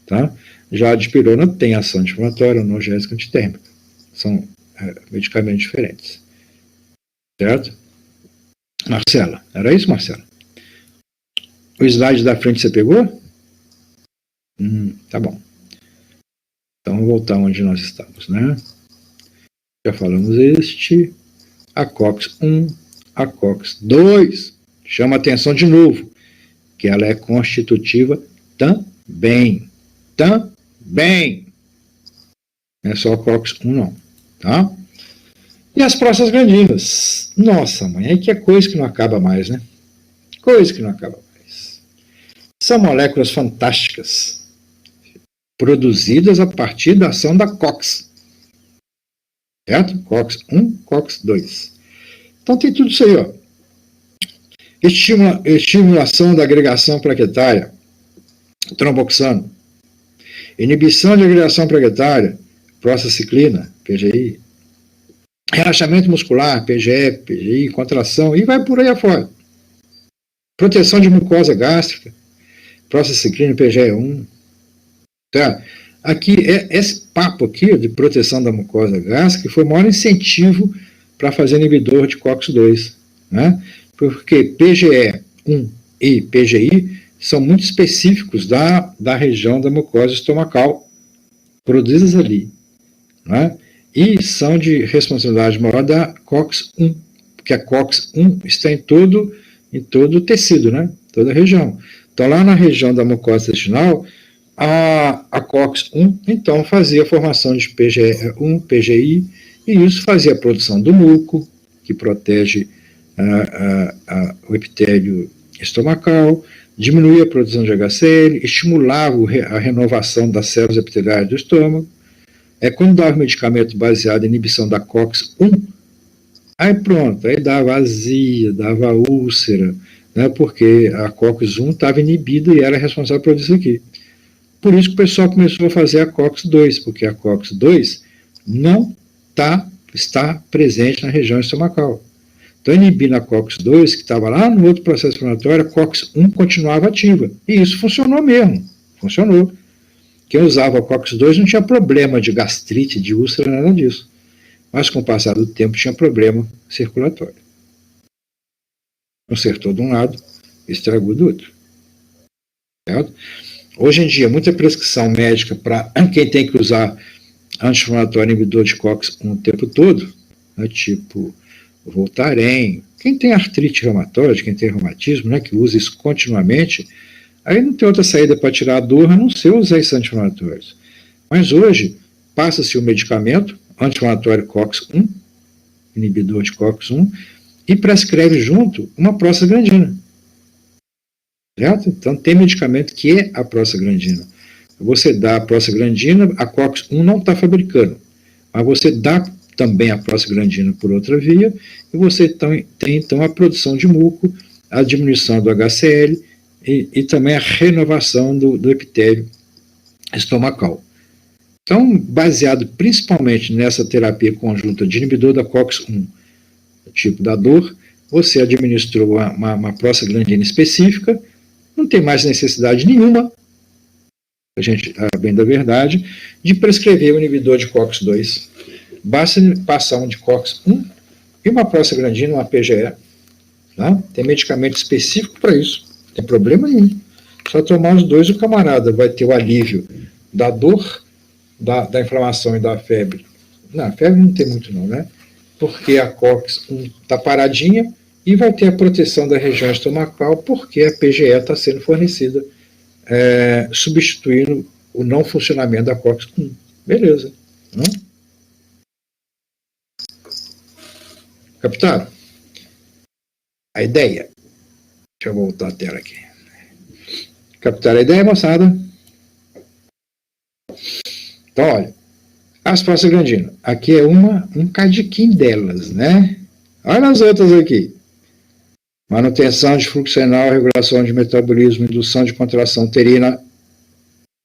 Tá? Já a dipirona tem ação anti-inflamatória, analgésica e antitérmica. São medicamentos diferentes. Certo? Marcela, era isso, Marcela? O slide da frente você pegou? Tá bom. Então, vamos voltar onde nós estamos, né? Já falamos a COX-1, a COX-2. Chama atenção de novo, que ela é constitutiva também. Também. Não é só a COX-1, não. Tá? E as prostaglandinas. Nossa, mãe, aí que é coisa que não acaba mais, né? Coisa que não acaba mais. São moléculas fantásticas, produzidas a partir da ação da COX. Certo? COX-1, COX-2. Então tem tudo isso aí, ó. Estimulação da agregação plaquetária, tromboxano. Inibição de agregação plaquetária, prostacyclina, PGI. Relaxamento muscular, PGE, PGI, contração, e vai por aí afora. Proteção de mucosa gástrica, prostacyclina, PGE1. Tá? Aqui, esse papo aqui de proteção da mucosa gástrica foi o maior incentivo para fazer inibidor de COX-2, né? Porque PGE1 e PGI são muito específicos da região da mucosa estomacal, produzidas ali, né? E são de responsabilidade maior da COX-1, porque a COX-1 está em todo o tecido, né? Toda a região. Então, lá na região da mucosa intestinal, a COX-1, então, fazia a formação de PGE1, PGI, e isso fazia a produção do muco, que protege o epitélio estomacal, diminuía a produção de HCl, estimulava a renovação das células epiteliais do estômago. Quando dava medicamento baseado em inibição da COX-1, aí pronto, aí dava azia, dava úlcera, né, porque a COX-1 estava inibida e era responsável por isso aqui. Por isso que o pessoal começou a fazer a COX-2, porque a COX-2 não está presente na região estomacal. Então, inibindo a COX-2, que estava lá no outro processo inflamatório, a COX-1 continuava ativa. E isso funcionou mesmo. Funcionou. Quem usava a COX-2 não tinha problema de gastrite, de úlcera, nada disso. Mas, com o passar do tempo, tinha problema circulatório. Consertou de um lado, estragou do outro. Certo? Hoje em dia, muita prescrição médica para quem tem que usar anti-inflamatório inibidor de COX-1 o tempo todo, né, tipo Voltaren, quem tem artrite reumatoide, quem tem reumatismo, né, que usa isso continuamente, aí não tem outra saída para tirar a dor, a não ser usar esses anti-inflamatórios. Mas hoje, passa-se o medicamento, anti-inflamatório COX-1, inibidor de COX-1, e prescreve junto uma prostaglandina. Certo? Então, tem medicamento que é a prostaglandina. Você dá a prostaglandina, a COX-1 não está fabricando, mas você dá também a prostaglandina por outra via, e você tem então a produção de muco, a diminuição do HCl e também a renovação do epitélio estomacal. Então, baseado principalmente nessa terapia conjunta de inibidor da COX-1, tipo da dor, você administrou uma prostaglandina específica, não tem mais necessidade nenhuma, a gente, a bem da verdade, de prescrever o inibidor de COX-2. Basta passar um de COX-1 e uma prostaglandina, uma PGE. Tá? Tem medicamento específico para isso, não tem problema nenhum. Só tomar os dois, o camarada vai ter o alívio da dor, da inflamação e da febre Não, febre não tem muito não, né? Porque a COX-1 está paradinha e vai ter a proteção da região estomacal porque a PGE está sendo fornecida, substituindo o não funcionamento da COX-1. Beleza. Não? Captaram? A ideia. Deixa eu voltar a tela aqui. Captaram a ideia, moçada? Então, olha, as prostaglandinas. Aqui é um cadiquinho delas, né? Olha as outras aqui. Manutenção de fluxo renal, regulação de metabolismo, indução de contração uterina.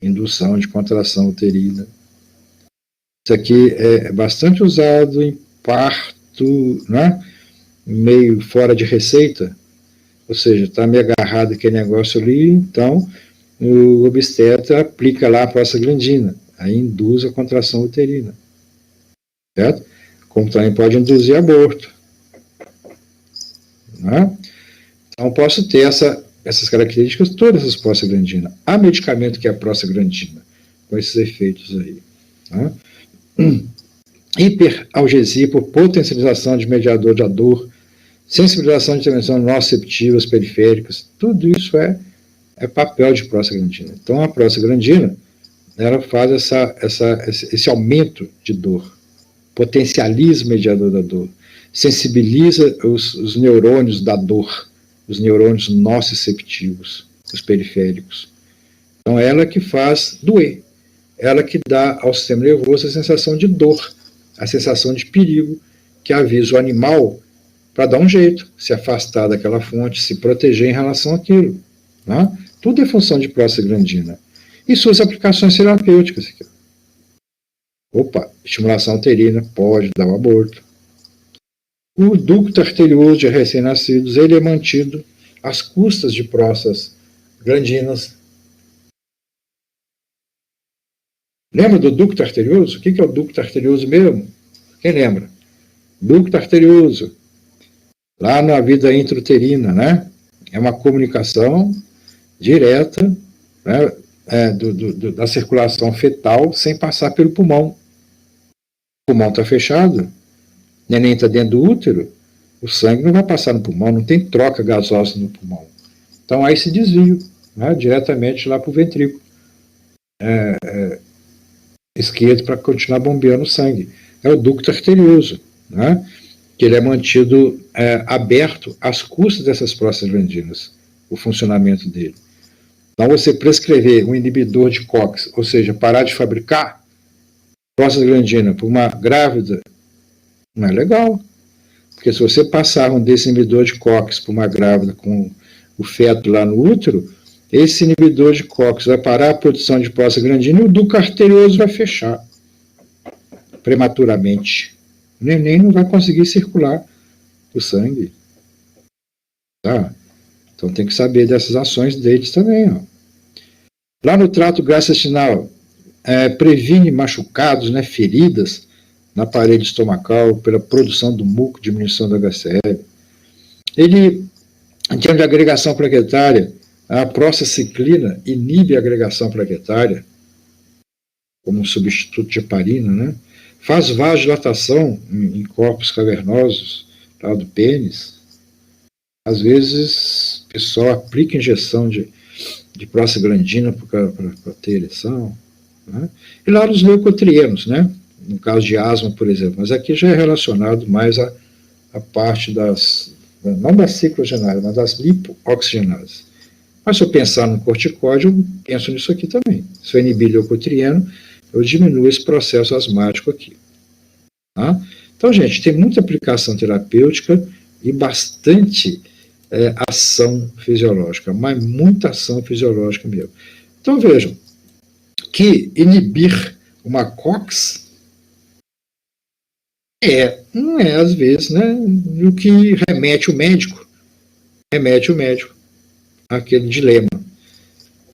Indução de contração uterina. Isso aqui é bastante usado em parto, né? Meio fora de receita. Ou seja, está meio agarrado aquele negócio ali, então o obstetra aplica lá a prostaglandina, aí induz a contração uterina, certo? Como também pode induzir aborto, né? Então posso ter essas características, todas as prostaglandinas. Há medicamento que é a prostaglandina, com esses efeitos aí, né? Hiperalgesia por potencialização de mediador da dor, sensibilização de intervenção nociceptivas periféricas, tudo isso é papel de prostaglandina. Então, a prostaglandina, ela faz esse aumento de dor, potencializa o mediador da dor, sensibiliza os neurônios da dor, os neurônios nociceptivos, os periféricos. Então, ela que faz doer, ela que dá ao sistema nervoso a sensação de dor, a sensação de perigo, que avisa o animal para dar um jeito, se afastar daquela fonte, se proteger em relação àquilo. Né? Tudo é função de prostaglandina. E suas aplicações terapêuticas. Aqui. Opa, estimulação uterina pode dar o aborto. O ducto arterioso de recém-nascidos, ele é mantido às custas de prostaglandinas. Lembra do ducto arterioso? O que é o ducto arterioso mesmo? Quem lembra? Ducto arterioso. Lá na vida intrauterina, né? É uma comunicação direta, né? Da circulação fetal sem passar pelo pulmão. O pulmão está fechado, o neném está dentro do útero, o sangue não vai passar no pulmão, não tem troca gasosa no pulmão. Então há esse desvio, né? Diretamente lá para o ventrículo esquerdo para continuar bombeando o sangue. É o ducto arterioso, né? Que ele é mantido aberto às custas dessas prostaglandinas, o funcionamento dele. Então, você prescrever um inibidor de COX, ou seja, parar de fabricar prostaglandina para uma grávida, não é legal. Porque se você passar um desse inibidor de COX para uma grávida com o feto lá no útero, esse inibidor de COX vai parar a produção de prostaglandina e o ducto arterioso vai fechar prematuramente. O neném não vai conseguir circular o sangue. Tá? Então tem que saber dessas ações deles também. Ó. Lá no trato gastrointestinal, previne machucados, né, feridas na parede estomacal pela produção do muco, diminuição da HCl. Ele, em termos de agregação plaquetária, a prostacyclina inibe a agregação plaquetária, como um substituto de heparina, né? Faz vasodilatação em corpos cavernosos, lá do pênis. Às vezes, o pessoal aplica injeção de prostaglandina para ter ereção. Né? E lá nos leucotrienos, né? No caso de asma, por exemplo. Mas aqui já é relacionado mais à parte não das ciclogenases, mas das lipooxigenases. Mas se eu pensar no corticóide, eu penso nisso aqui também. Se eu inibir leucotrieno, eu diminuo esse processo asmático aqui. Tá? Então, gente, tem muita aplicação terapêutica e bastante ação fisiológica, mas muita ação fisiológica mesmo. Então, vejam que inibir uma COX não é, às vezes, né, o que remete o médico àquele dilema.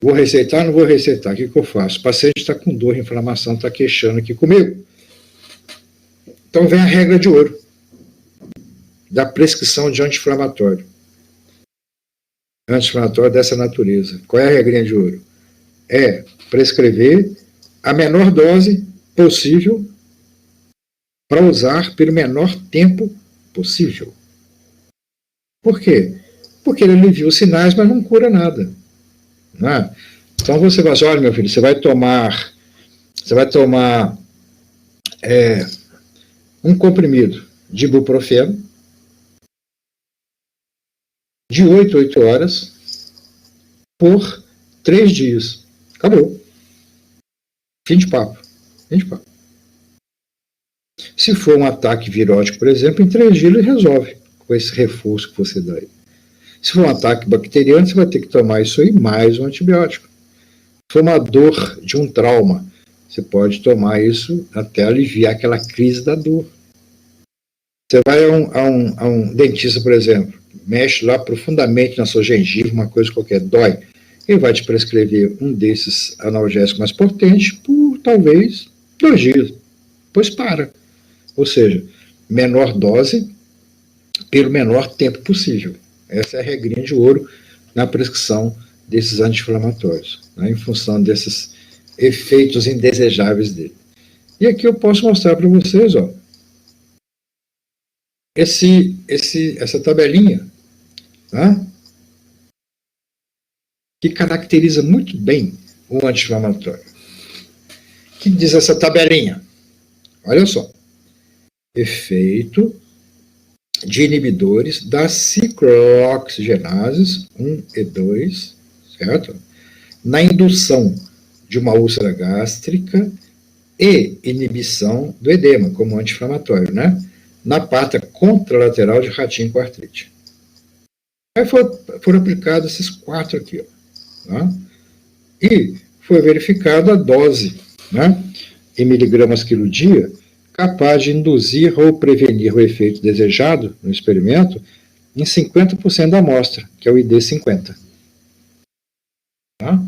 Vou receitar ou não vou receitar? O que eu faço? O paciente está com dor, inflamação, está queixando aqui comigo. Então vem a regra de ouro da prescrição de anti-inflamatório. Anti-inflamatório dessa natureza. Qual é a regrinha de ouro? É prescrever a menor dose possível para usar pelo menor tempo possível. Por quê? Porque ele alivia os sinais, mas não cura nada. Não é? Então você vai dizer, olha, meu filho, você vai tomar um comprimido de ibuprofeno de 8 a 8 horas por 3 dias. Acabou. Fim de papo. Fim de papo. Se for um ataque virótico, por exemplo, em 3 dias ele resolve com esse reforço que você dá aí. Se for um ataque bacteriano, você vai ter que tomar isso aí mais um antibiótico. Se for uma dor de um trauma, você pode tomar isso até aliviar aquela crise da dor. Você vai a um dentista, por exemplo, mexe lá profundamente na sua gengiva, uma coisa qualquer, dói. Ele vai te prescrever um desses analgésicos mais potentes por talvez 2 dias. Depois para. Ou seja, menor dose pelo menor tempo possível. Essa é a regrinha de ouro na prescrição desses anti-inflamatórios, né, em função desses efeitos indesejáveis dele. E aqui eu posso mostrar para vocês, ó, essa tabelinha, tá? Que caracteriza muito bem o anti-inflamatório. O que diz essa tabelinha? Olha só. Efeito de inibidores das ciclooxigenases 1 e 2, certo? Na indução de uma úlcera gástrica e inibição do edema, como anti-inflamatório, né? Na pata contralateral de ratinho com artrite. Aí foram aplicados esses 4 aqui, ó, tá? E foi verificada a dose, né, em miligramas quilo dia, capaz de induzir ou prevenir o efeito desejado no experimento em 50% da amostra, que é o ID50. Tá?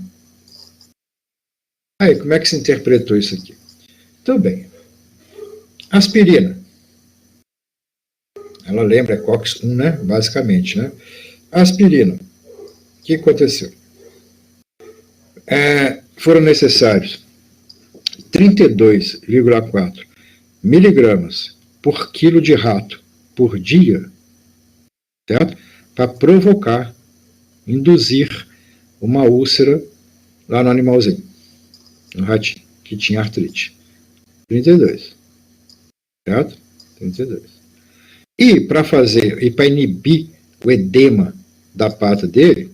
Aí, como é que se interpretou isso aqui? Então, bem, aspirina. Ela lembra a COX-1, né? Basicamente, né? Aspirina. O que aconteceu? Foram necessários 32,4 miligramas por quilo de rato por dia, certo? Para provocar, induzir uma úlcera lá no animalzinho, no ratinho, que tinha artrite. 32, certo? 32. E para inibir o edema da pata dele,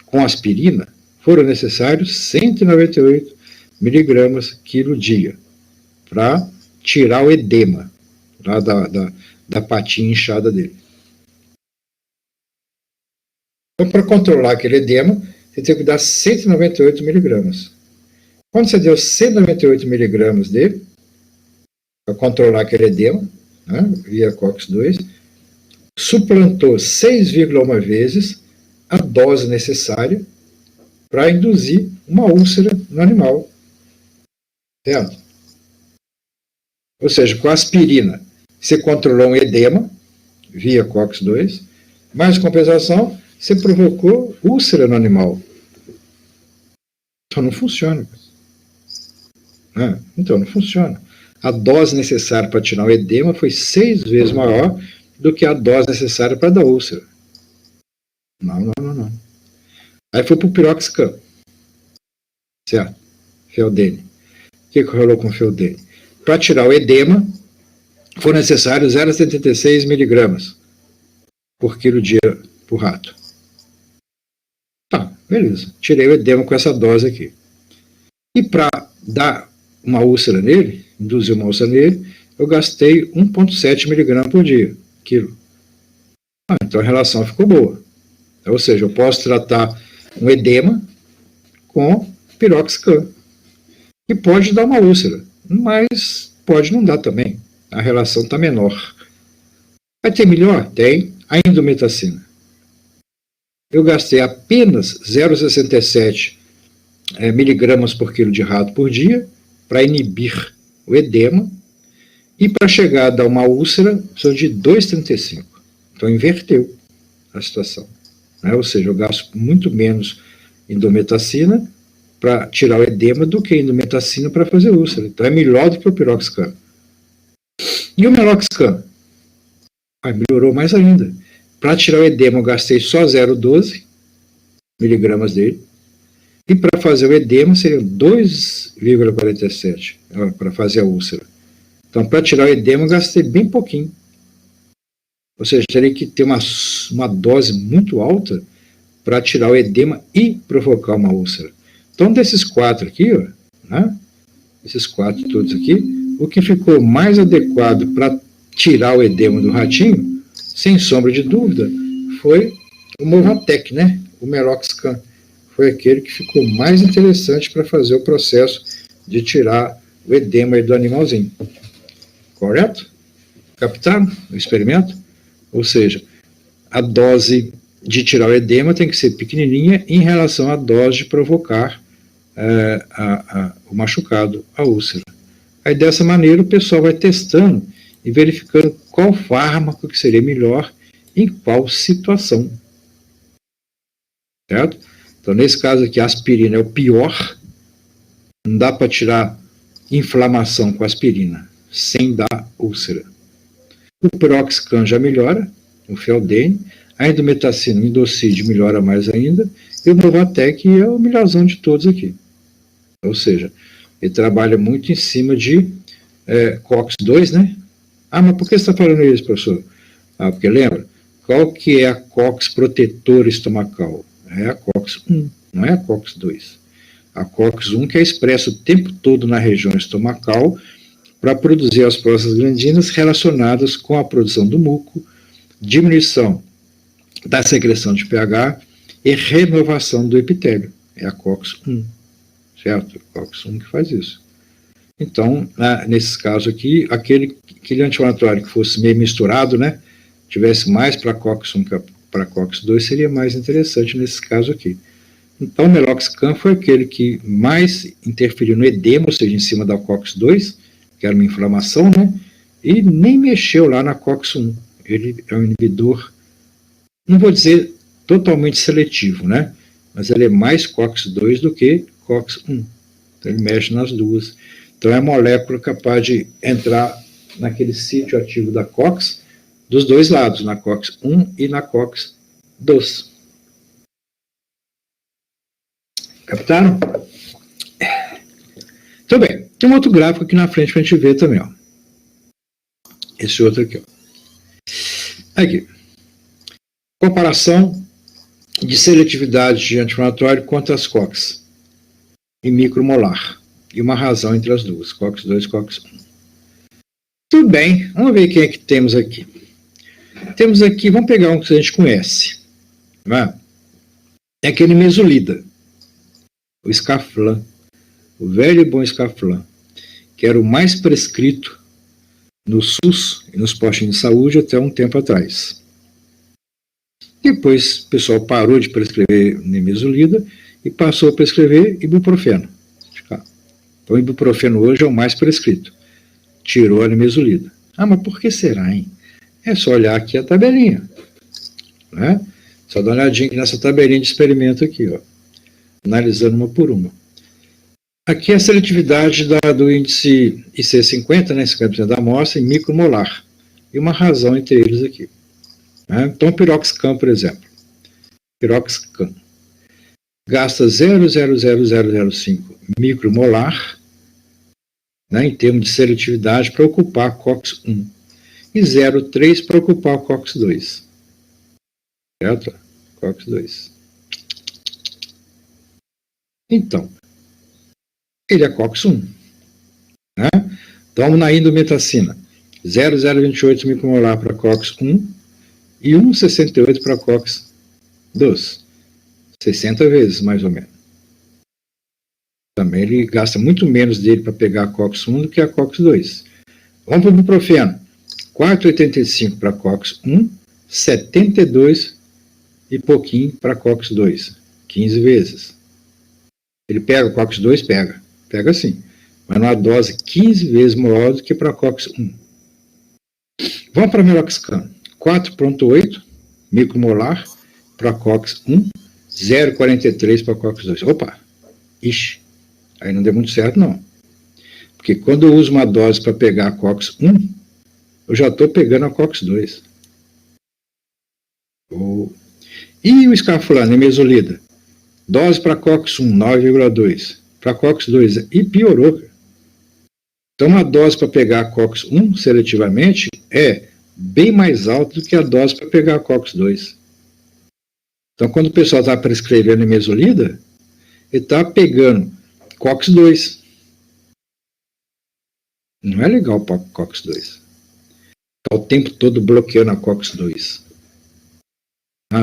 com aspirina, foram necessários 198 miligramas quilo dia, para tirar o edema lá da patinha inchada dele. Então, para controlar aquele edema, você tem que dar 198 miligramas. Quando você deu 198 miligramas dele, para controlar aquele edema, né, via COX-2, suplantou 6,1 vezes a dose necessária para induzir uma úlcera no animal. Certo? Ou seja, com a aspirina, você controlou um edema via COX-2, mas compensação, você provocou úlcera no animal. Então não funciona. Então não funciona. A dose necessária para tirar o edema foi 6 vezes maior do que a dose necessária para dar úlcera. Não. Aí foi para o piroxicam. Certo? Feldene. O que rolou com o Feldene? Para tirar o edema, foi necessário 0,76 miligramas por quilo dia por rato. Tá, beleza. Tirei o edema com essa dose aqui. E para dar uma úlcera nele, induzir uma úlcera nele, eu gastei 1,7 miligramas por dia, quilo. Então a relação ficou boa. Ou seja, eu posso tratar um edema com piroxicam. E pode dar uma úlcera, mas pode não dar também. A relação está menor. Vai ter melhor? Tem. A indometacina. Eu gastei apenas 0,67 miligramas por quilo de rato por dia para inibir o edema e para chegar a dar uma úlcera, precisou de 2,35. Então inverteu a situação. Né? Ou seja, eu gasto muito menos indometacina para tirar o edema do que indometacina para fazer úlcera. Então é melhor do que o piroxicam. E o Meloxicam? Melhorou mais ainda. Para tirar o edema, eu gastei só 0,12 miligramas dele. E para fazer o edema, seriam 2,47 para fazer a úlcera. Então, para tirar o edema, eu gastei bem pouquinho. Ou seja, teria que ter uma dose muito alta para tirar o edema e provocar uma úlcera. Então, desses 4 aqui, ó, né, esses 4 todos aqui, o que ficou mais adequado para tirar o edema do ratinho, sem sombra de dúvida, foi o Movantek, né? O Meloxicam. Foi aquele que ficou mais interessante para fazer o processo de tirar o edema do animalzinho. Correto? Captaram o experimento? Ou seja, a dose de tirar o edema tem que ser pequenininha em relação à dose de provocar o machucado, a úlcera. Aí dessa maneira o pessoal vai testando e verificando qual fármaco que seria melhor em qual situação. Certo? Então nesse caso aqui a aspirina é o pior, não dá para tirar inflamação com aspirina, sem dar úlcera. O Piroxicam já melhora, o Feldene, a indometacina, o Indocid melhora mais ainda, e o Movantek é o melhorzão de todos aqui. Ou seja, ele trabalha muito em cima de COX-2, né? Mas por que você está falando isso, professor? Porque lembra, qual que é a COX protetora estomacal? É a COX-1, não é a COX-2. A COX-1 que é expressa o tempo todo na região estomacal para produzir as prostaglandinas relacionadas com a produção do muco, diminuição da secreção de pH e renovação do epitélio. É a COX-1, certo? A COX-1 que faz isso. Então, nesses casos aqui, aquele anti-inflamatório que fosse meio misturado, né, tivesse mais para COX-1 que para COX-2, seria mais interessante nesse caso aqui. Então, o Meloxicam foi aquele que mais interferiu no edema, ou seja, em cima da COX-2, que era uma inflamação, né? E nem mexeu lá na COX-1. Ele é um inibidor, não vou dizer totalmente seletivo, né? Mas ele é mais COX-2 do que COX-1. Então, ele mexe nas duas. Então, é a molécula capaz de entrar naquele sítio ativo da COX, dos dois lados, na COX-1 e na COX-2. Captaram? Tudo bem. Tem um outro gráfico aqui na frente para a gente ver também, ó. Esse outro aqui, ó. Aqui. Comparação de seletividade de anti-inflamatório contra as COX em micromolar. E uma razão entre as duas, COX-2 e COX-1. Tudo bem. Vamos ver quem é que temos aqui. Temos aqui, vamos pegar um que a gente conhece. Não é? É aquele mesolida. O Scaflan. O velho e bom Scaflan. Que era o mais prescrito no SUS e nos postos de saúde até um tempo atrás. Depois o pessoal parou de prescrever nimesulida e passou a prescrever ibuprofeno. Então o ibuprofeno hoje é o mais prescrito. Tirou a nimesulida. Mas por que será, hein? É só olhar aqui a tabelinha. Né? Só dar uma olhadinha aqui nessa tabelinha de experimento aqui, ó. Analisando uma por uma. Aqui é a seletividade do índice IC50, né, 50% da amostra, em micromolar. E uma razão entre eles aqui. Né? Então, o Piroxicam, por exemplo. Piroxicam gasta 0,00005 micromolar, né, em termos de seletividade, para ocupar COX-1. E 0,3 para ocupar o COX-2. Certo? COX-2. Então, ele é COX-1. Né? Então, na indometacina, 0,028 micromolar para COX-1 e 1,68 para COX-2. 60 vezes, mais ou menos. Também ele gasta muito menos dele para pegar a COX-1 do que a COX-2. Vamos para o ibuprofeno. 4,85 para COX-1, 72 e pouquinho para COX-2. 15 vezes. Ele pega o COX-2? Pega. Pega sim. Mas numa dose 15 vezes maior do que para COX-1. Vamos para Meloxicam. 4,8 micromolar para COX-1, 0,43 para COX-2. Opa! Ixi! Aí não deu muito certo, não. Porque quando eu uso uma dose para pegar a COX-1, eu já estou pegando a COX-2. E o Scaflan, nimesulida? Dose para COX-1, 9,2. Para COX-2, e piorou. Então, a dose para pegar a COX-1 seletivamente é bem mais alta do que a dose para pegar a COX-2. Então, quando o pessoal está prescrevendo nimesulida, ele está pegando COX-2. Não é legal para COX-2. Está o tempo todo bloqueando a COX-2.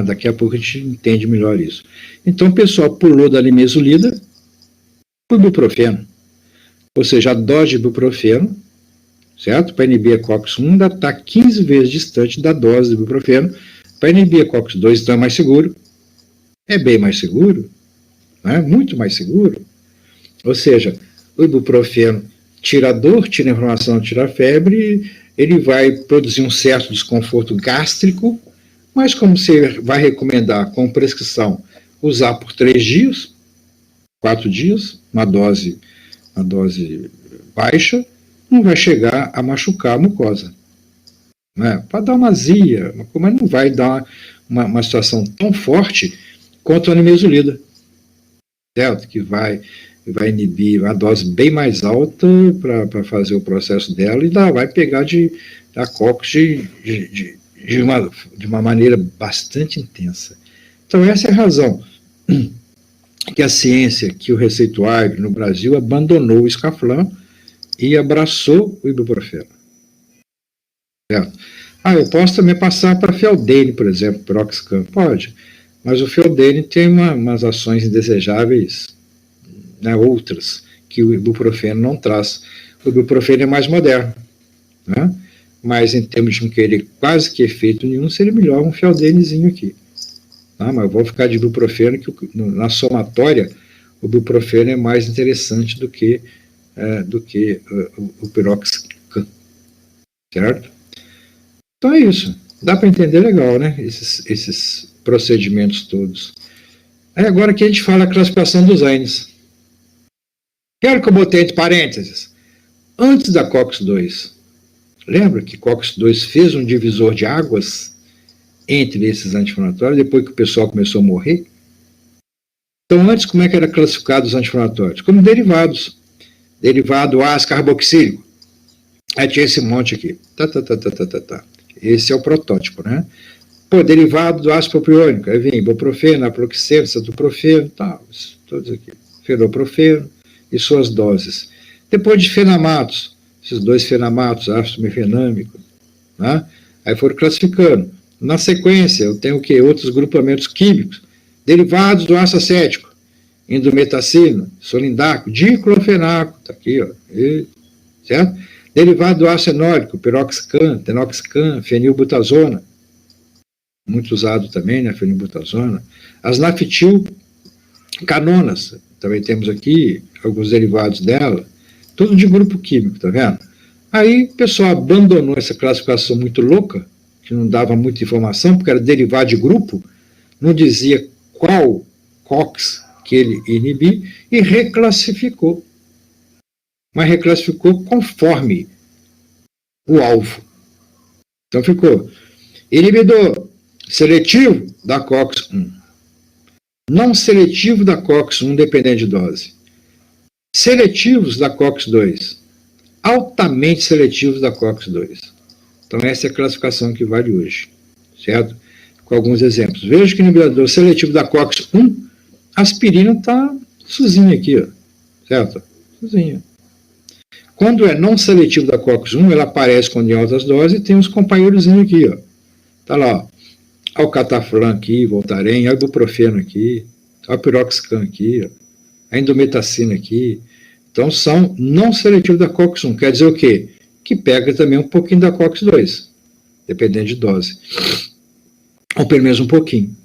Daqui a pouco a gente entende melhor isso. Então o pessoal pulou da nimesulida para o ibuprofeno. Ou seja, a dose de ibuprofeno, certo? Para inibir a COX-1 ainda está 15 vezes distante da dose de ibuprofeno. Para inibir a COX-2 então é mais seguro. É bem mais seguro. Né? Muito mais seguro. Ou seja, o ibuprofeno tira a dor, tira a inflamação, tira a febre, ele vai produzir um certo desconforto gástrico, mas como você vai recomendar com prescrição usar por 3 dias, 4 dias, uma dose baixa, não vai chegar a machucar a mucosa. Né? Para dar uma azia, mas não vai dar uma situação tão forte quanto a nimesulida, certo? Que vai inibir uma dose bem mais alta para fazer o processo dela e vai pegar a COX de uma maneira bastante intensa. Então, essa é a razão que a ciência, que o receituário no Brasil abandonou o Scaflan e abraçou o ibuprofeno. Certo? Eu posso também passar para Feldene, por exemplo, Piroxicam. Pode, mas o Feldene tem umas ações indesejáveis, né, outras, que o ibuprofeno não traz. O ibuprofeno é mais moderno, né? Mas em termos de não querer quase que efeito nenhum, seria melhor um Feldenezinho aqui. Mas eu vou ficar de ibuprofeno, que na somatória, o ibuprofeno é mais interessante do que o Piroxicam, certo? Então é isso. Dá para entender legal, né? Esses procedimentos todos. Aí agora que a gente fala a classificação dos AINES. Quero que eu botei entre parênteses. Antes da COX-2, lembra que COX-2 fez um divisor de águas entre esses anti-inflamatórios, depois que o pessoal começou a morrer? Então, antes, como é que era classificado os anti-inflamatórios? Como derivados. Derivado ácido carboxílico. Aí tinha esse monte aqui. Esse é o protótipo, né? Derivado do ácido propiônico. Aí vem ibuprofeno, naproxeno, cetoprofeno, todos aqui. Fenoprofeno e suas doses. Depois de fenamatos, esses 2 fenamatos, ácido mefenâmico, né? Aí foram classificando. Na sequência, eu tenho o quê? Outros grupamentos químicos, derivados do ácido acético, indometacina, solindaco, diclofenaco, está aqui, ó, certo? Derivado do ácido enólico, piroxicam, tenoxicam, fenilbutazona, muito usado também, né, fenilbutazona. As naftilcanonas, também temos aqui alguns derivados dela, tudo de grupo químico, tá vendo? Aí o pessoal abandonou essa classificação muito louca, que não dava muita informação, porque era derivado de grupo, não dizia qual COX que ele inibia, e reclassificou. Mas reclassificou conforme o alvo. Então ficou inibidor seletivo da COX-1, não seletivo da COX-1, dependendo de dose, seletivos da COX-2, altamente seletivos da COX-2. Então essa é a classificação que vale hoje, certo? Com alguns exemplos. Veja que no inibidor seletivo da COX-1, a aspirina está sozinha aqui, ó, certo? Sozinha. Quando é não seletivo da COX-1, ela aparece quando em altas doses e tem uns companheiros aqui, ó. Tá lá, ó. O cataflan aqui, Voltaren, o ibuprofeno aqui, o piroxicam aqui, ó. A indometacina aqui. Então são não seletivos da COX-1. Quer dizer o quê? Que pega também um pouquinho da COX-2, dependendo de dose. Ou pelo menos um pouquinho.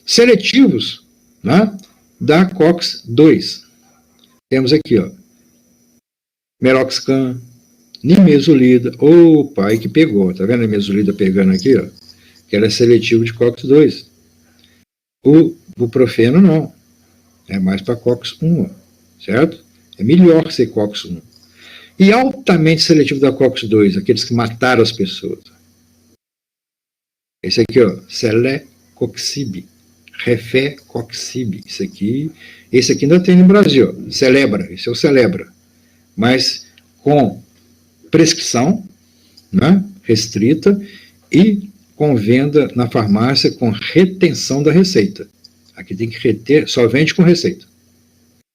Seletivos, né, da COX-2. Temos aqui, ó, meroxicam, nimesulida. Opa, aí que pegou. Tá vendo a nimesulida pegando aqui, ó? Que ela é seletivo de COX-2. O ibuprofeno não. É mais para COX-1, ó, certo? É melhor ser COX-1. E altamente seletivo da COX-2, aqueles que mataram as pessoas. Esse aqui, ó, Celecoxib, Refecoxib, esse aqui ainda tem no Brasil, ó, Celebra, esse é o Celebra, mas com prescrição, né, restrita e com venda na farmácia com retenção da receita. Aqui tem que reter, só vende com receita.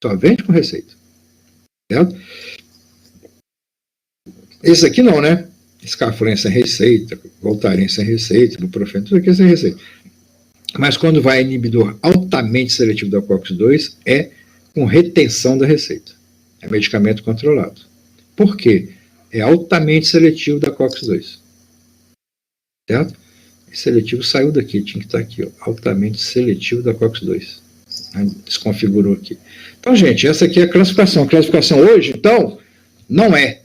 Só vende com receita. Certo? Esse aqui não, né? Escaflém sem receita, Voltaren sem receita, Ibuprofeno, tudo aqui é sem receita. Mas quando vai inibidor altamente seletivo da COX-2, é com retenção da receita. É medicamento controlado. Por quê? É altamente seletivo da COX-2. Certo? Esse seletivo saiu daqui, tinha que estar aqui, ó, altamente seletivo da COX-2. Desconfigurou aqui. Então, gente, essa aqui é a classificação. A classificação hoje, então, não é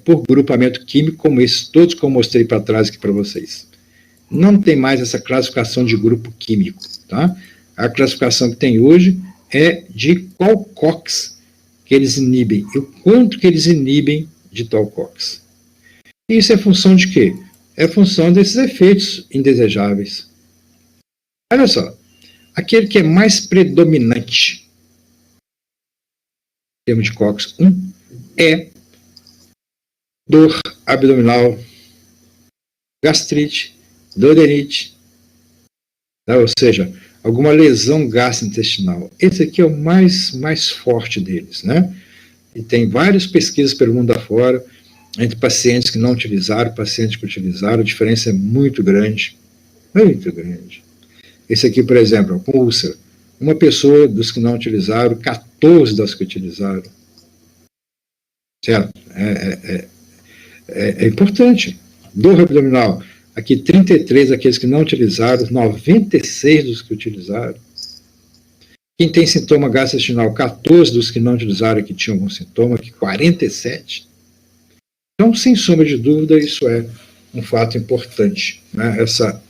por grupamento químico como esses todos que eu mostrei para trás aqui para vocês. Não tem mais essa classificação de grupo químico, tá? A classificação que tem hoje é de qual COX que eles inibem e o quanto que eles inibem de tal COX. E isso é função de quê? É função desses efeitos indesejáveis. Olha só, aquele que é mais predominante em termos de COX-1 é dor abdominal, gastrite, duodenite, tá? Ou seja, alguma lesão gastrointestinal. Esse aqui é o mais forte deles, né? E tem várias pesquisas pelo mundo afora, entre pacientes que não utilizaram, pacientes que utilizaram, a diferença é muito grande, muito grande. Esse aqui, por exemplo, com úlcera, uma pessoa dos que não utilizaram, 14 das que utilizaram. Certo? É importante. Dor abdominal, aqui 33 daqueles que não utilizaram, 96 dos que utilizaram. Quem tem sintoma gastrointestinal, 14 dos que não utilizaram que tinham algum sintoma, aqui 47. Então, sem sombra de dúvida, isso é um fato importante, né? Essa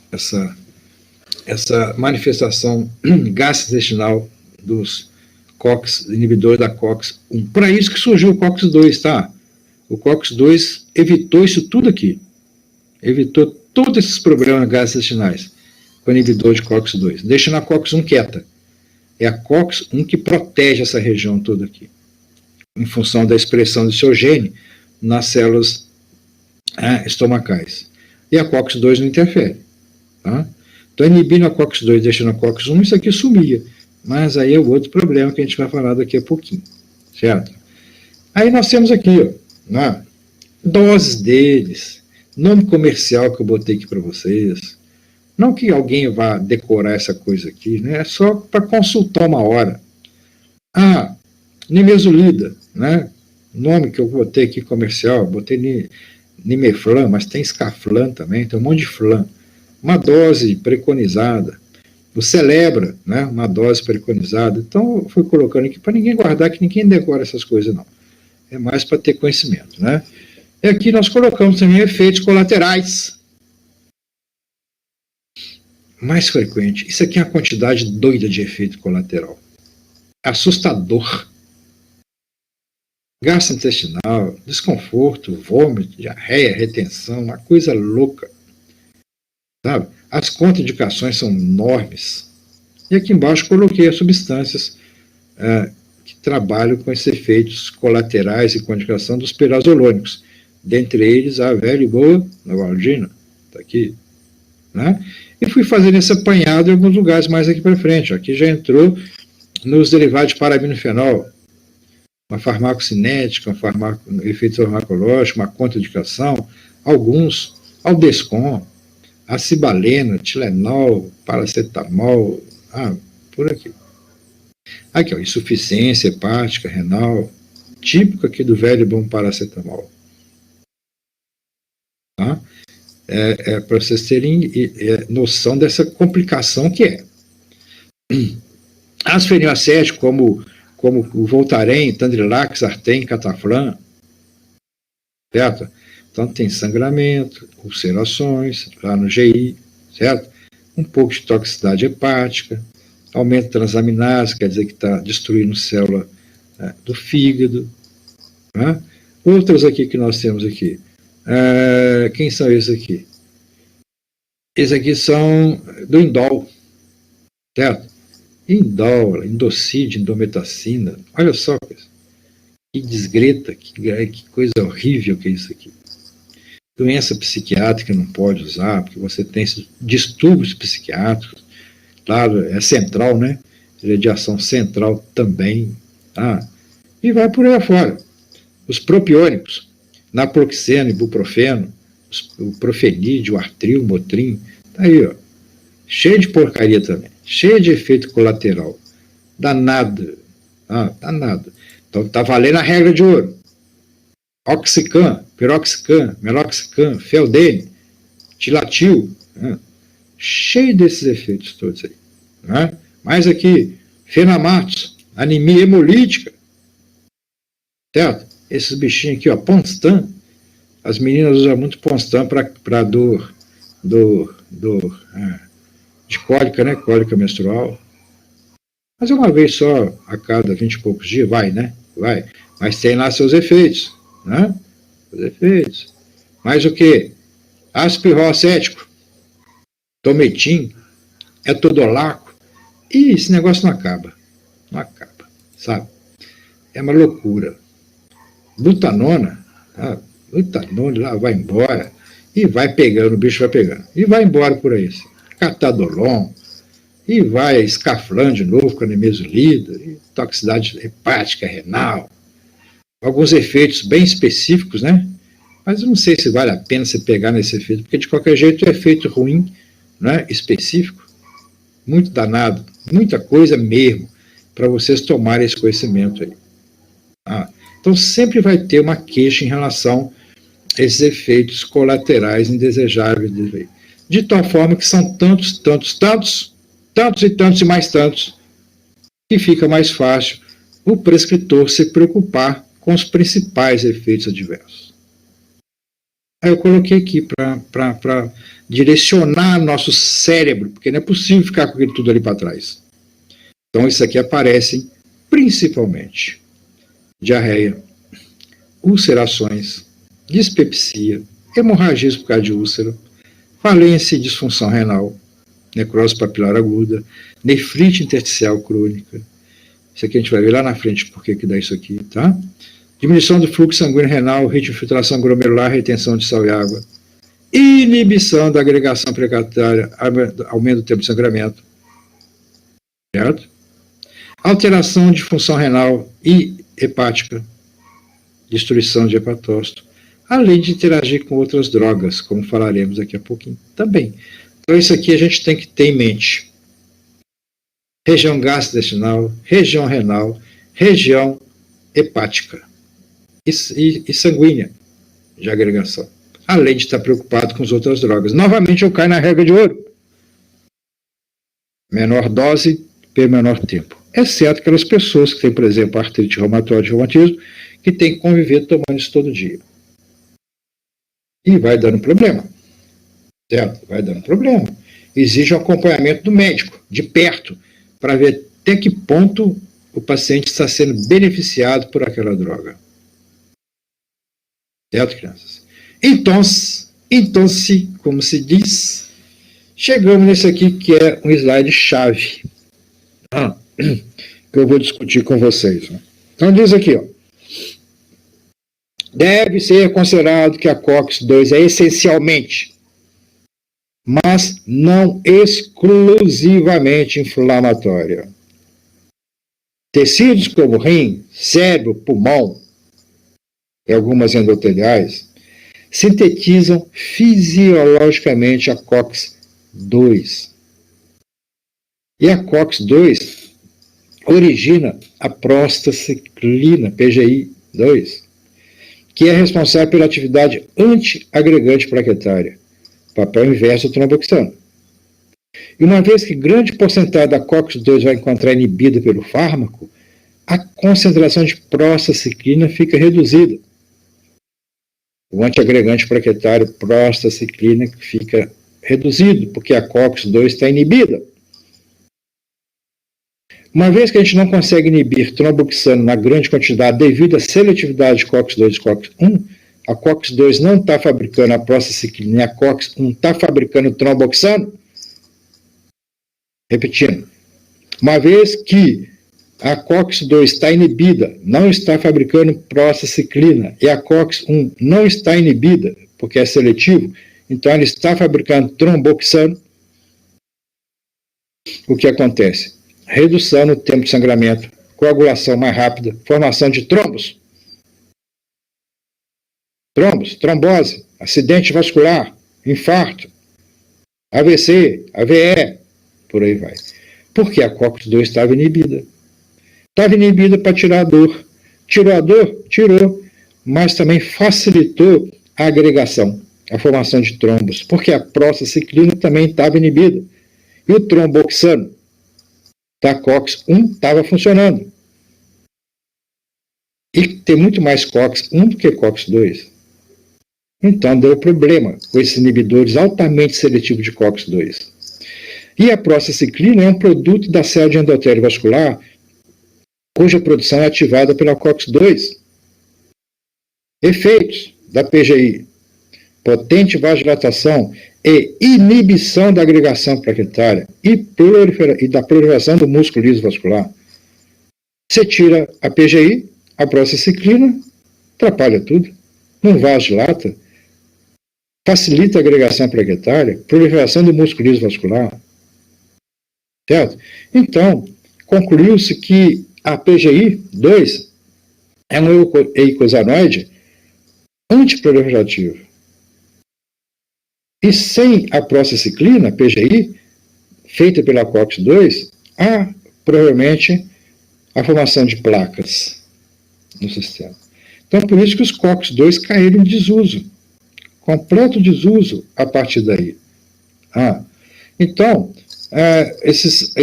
manifestação gastrointestinal dos COX, inibidores da COX-1. Para isso que surgiu o COX-2, tá? O COX-2 evitou isso tudo aqui. Evitou todos esses problemas gastrointestinais com o inibidor de COX-2. Deixando a COX-1 quieta. É a COX-1 que protege essa região toda aqui, em função da expressão do seu gene nas células estomacais. E a COX-2 não interfere. Tá? Então, inibindo a COX-2, deixando a COX-1, isso aqui sumia. Mas aí é o outro problema que a gente vai falar daqui a pouquinho. Certo? Aí nós temos aqui, ó, né, doses deles, nome comercial que eu botei aqui para vocês. Não que alguém vá decorar essa coisa aqui, né? É só para consultar uma hora. Nimesulida, né? Nome que eu botei aqui comercial, botei Nimeflan, mas tem Scaflan também, tem um monte de flan. Uma dose preconizada. O Celebra, né? Uma dose preconizada. Então, eu fui colocando aqui para ninguém guardar, que ninguém decora essas coisas, não. É mais para ter conhecimento, né? E aqui nós colocamos também efeitos colaterais. Mais frequente. Isso aqui é uma quantidade doida de efeito colateral. Assustador. Gastrointestinal, desconforto, vômito, diarreia, retenção, uma coisa louca. Sabe? As contraindicações são enormes. E aqui embaixo coloquei as substâncias que trabalham com esses efeitos colaterais e contraindicação dos pirazolônicos. Dentre eles, a velha e boa Novalgina. Está aqui. Né? E fui fazendo esse apanhado em alguns lugares mais aqui para frente. Aqui já entrou nos derivados de parabinofenol, uma farmacocinética, efeito farmacológico, uma contraindicação, alguns, Aldescon, acibalena, Tilenol, paracetamol, por aqui. Aqui, ó, insuficiência hepática, renal, típico aqui do velho e bom paracetamol. Tá? Para vocês terem noção dessa complicação que é. As feniacéticos, como o Voltaren, Tandrilax, Artem, Cataflan, certo? Então tem sangramento, ulcerações, lá no GI, certo? Um pouco de toxicidade hepática, aumento de transaminase, quer dizer que está destruindo célula do fígado, Né? Outros aqui que nós temos aqui. Quem são esses aqui? Esses aqui são do indol, certo? Indol, indocide, indometacina. Olha só, que desgreta, que coisa horrível que é isso aqui. Doença psiquiátrica não pode usar, porque você tem distúrbios psiquiátricos. Claro, é central, né? Ele é de ação central também. Tá? E vai por aí afora. Os propiônicos, naproxeno, ibuprofeno, o profenide, o artril, o motrin, tá aí, ó. Cheio de porcaria também. Cheio de efeito colateral. Danado. Danado. Então tá valendo a regra de ouro. Oxicam, piroxicam, meloxicam, feldene, tilatil, cheio desses efeitos todos aí. Né? Mais aqui, fenamatos, anemia hemolítica, certo? Esses bichinhos aqui, ó, Ponstan, as meninas usam muito Ponstan para dor de cólica, né? Cólica menstrual. Mas é uma vez só a cada 20 e poucos dias, vai, né? Vai. Mas tem lá seus efeitos, né? Os efeitos. Mas o que? Ácido pirrocético, tometim, etodolaco. E esse negócio não acaba. Não acaba, sabe? É uma loucura. Butanona, butanona lá vai embora. E vai pegando, o bicho vai pegando. E vai embora por aí. Assim. Catadolon. E vai escaflando de novo com anemesolido. Toxicidade hepática, renal. Alguns efeitos bem específicos, né? Mas eu não sei se vale a pena você pegar nesse efeito, porque de qualquer jeito é efeito ruim, né? Específico, muito danado, muita coisa mesmo, para vocês tomarem esse conhecimento aí. Então sempre vai ter uma queixa em relação a esses efeitos colaterais indesejáveis, de tal forma que são tantos e mais tantos, que fica mais fácil o prescritor se preocupar com os principais efeitos adversos. Aí eu coloquei aqui para direcionar nosso cérebro, porque não é possível ficar com aquilo tudo ali para trás. Então, isso aqui aparecem principalmente diarreia, ulcerações, dispepsia, hemorragia por causa de úlcera, falência e disfunção renal, necrose papilar aguda, nefrite intersticial crônica. Isso aqui a gente vai ver lá na frente porque que dá isso aqui, tá? Diminuição do fluxo sanguíneo renal, ritmo de filtração glomerular, retenção de sal e água, inibição da agregação precatária, aumento do tempo de sangramento, certo? Alteração de função renal e hepática, destruição de hepatócito, além de interagir com outras drogas, como falaremos daqui a pouquinho também. Então isso aqui a gente tem que ter em mente. Região gastrointestinal, região renal, região hepática e sanguínea de agregação, além de estar preocupado com as outras drogas. Novamente eu caio na regra de ouro. Menor dose, pelo menor tempo. Exceto aquelas pessoas que têm, por exemplo, artrite reumatoide, reumatismo, que tem que conviver tomando isso todo dia. E vai dando problema. Certo? Vai dando problema. Exige um acompanhamento do médico, de perto, para ver até que ponto o paciente está sendo beneficiado por aquela droga. Certo, crianças? Então, como se diz, chegamos nesse aqui que é um slide chave, que eu vou discutir com vocês. Então diz aqui, ó. Deve ser considerado que a COX-2 é essencialmente, mas não exclusivamente inflamatória. Tecidos como rim, cérebro, pulmão e algumas endoteliais sintetizam fisiologicamente a COX-2. E a COX-2 origina a prostaciclina, PGI-2, que é responsável pela atividade antiagregante plaquetária, papel inverso do tromboxano. E uma vez que grande porcentagem da COX-2 vai encontrar inibida pelo fármaco, a concentração de prostaciclina fica reduzida. O antiagregante plaquetário prostaciclina fica reduzido, porque a COX-2 está inibida. Uma vez que a gente não consegue inibir tromboxano na grande quantidade devido à seletividade de COX-2 e COX-1, a COX-2 não está fabricando a prostacyclina e a COX-1 está fabricando tromboxano. Repetindo, uma vez que a COX-2 está inibida, não está fabricando prostacyclina, e a COX-1 não está inibida, porque é seletivo, então ela está fabricando tromboxano, o que acontece? Redução no tempo de sangramento, coagulação mais rápida, formação de trombos, trombose, acidente vascular, infarto, AVC, AVE, por aí vai. Porque a COX-2 estava inibida. Estava inibida para tirar a dor. Tirou a dor? Tirou. Mas também facilitou a agregação, a formação de trombos, porque a prostacyclina também estava inibida. E o tromboxano da COX-1 estava funcionando. E tem muito mais COX-1 do que COX-2. Então deu problema com esses inibidores altamente seletivos de COX-2. E a prostacyclina é um produto da célula de endotélio vascular, cuja produção é ativada pela COX-2. Efeitos da PGI: potente vasodilatação e inibição da agregação plaquetária e da proliferação do músculo liso vascular. Você tira a PGI, a prostacyclina, atrapalha tudo, não vasodilata, facilita a agregação plaquetária, proliferação do músculo liso vascular. Certo? Então, concluiu-se que a PGI-2 é um eicosanoide antiproliferativo. E sem a prostacyclina, PGI, feita pela COX-2, há provavelmente a formação de placas no sistema. Então, por isso que os COX-2 caíram em desuso, completo desuso a partir daí. Então, esses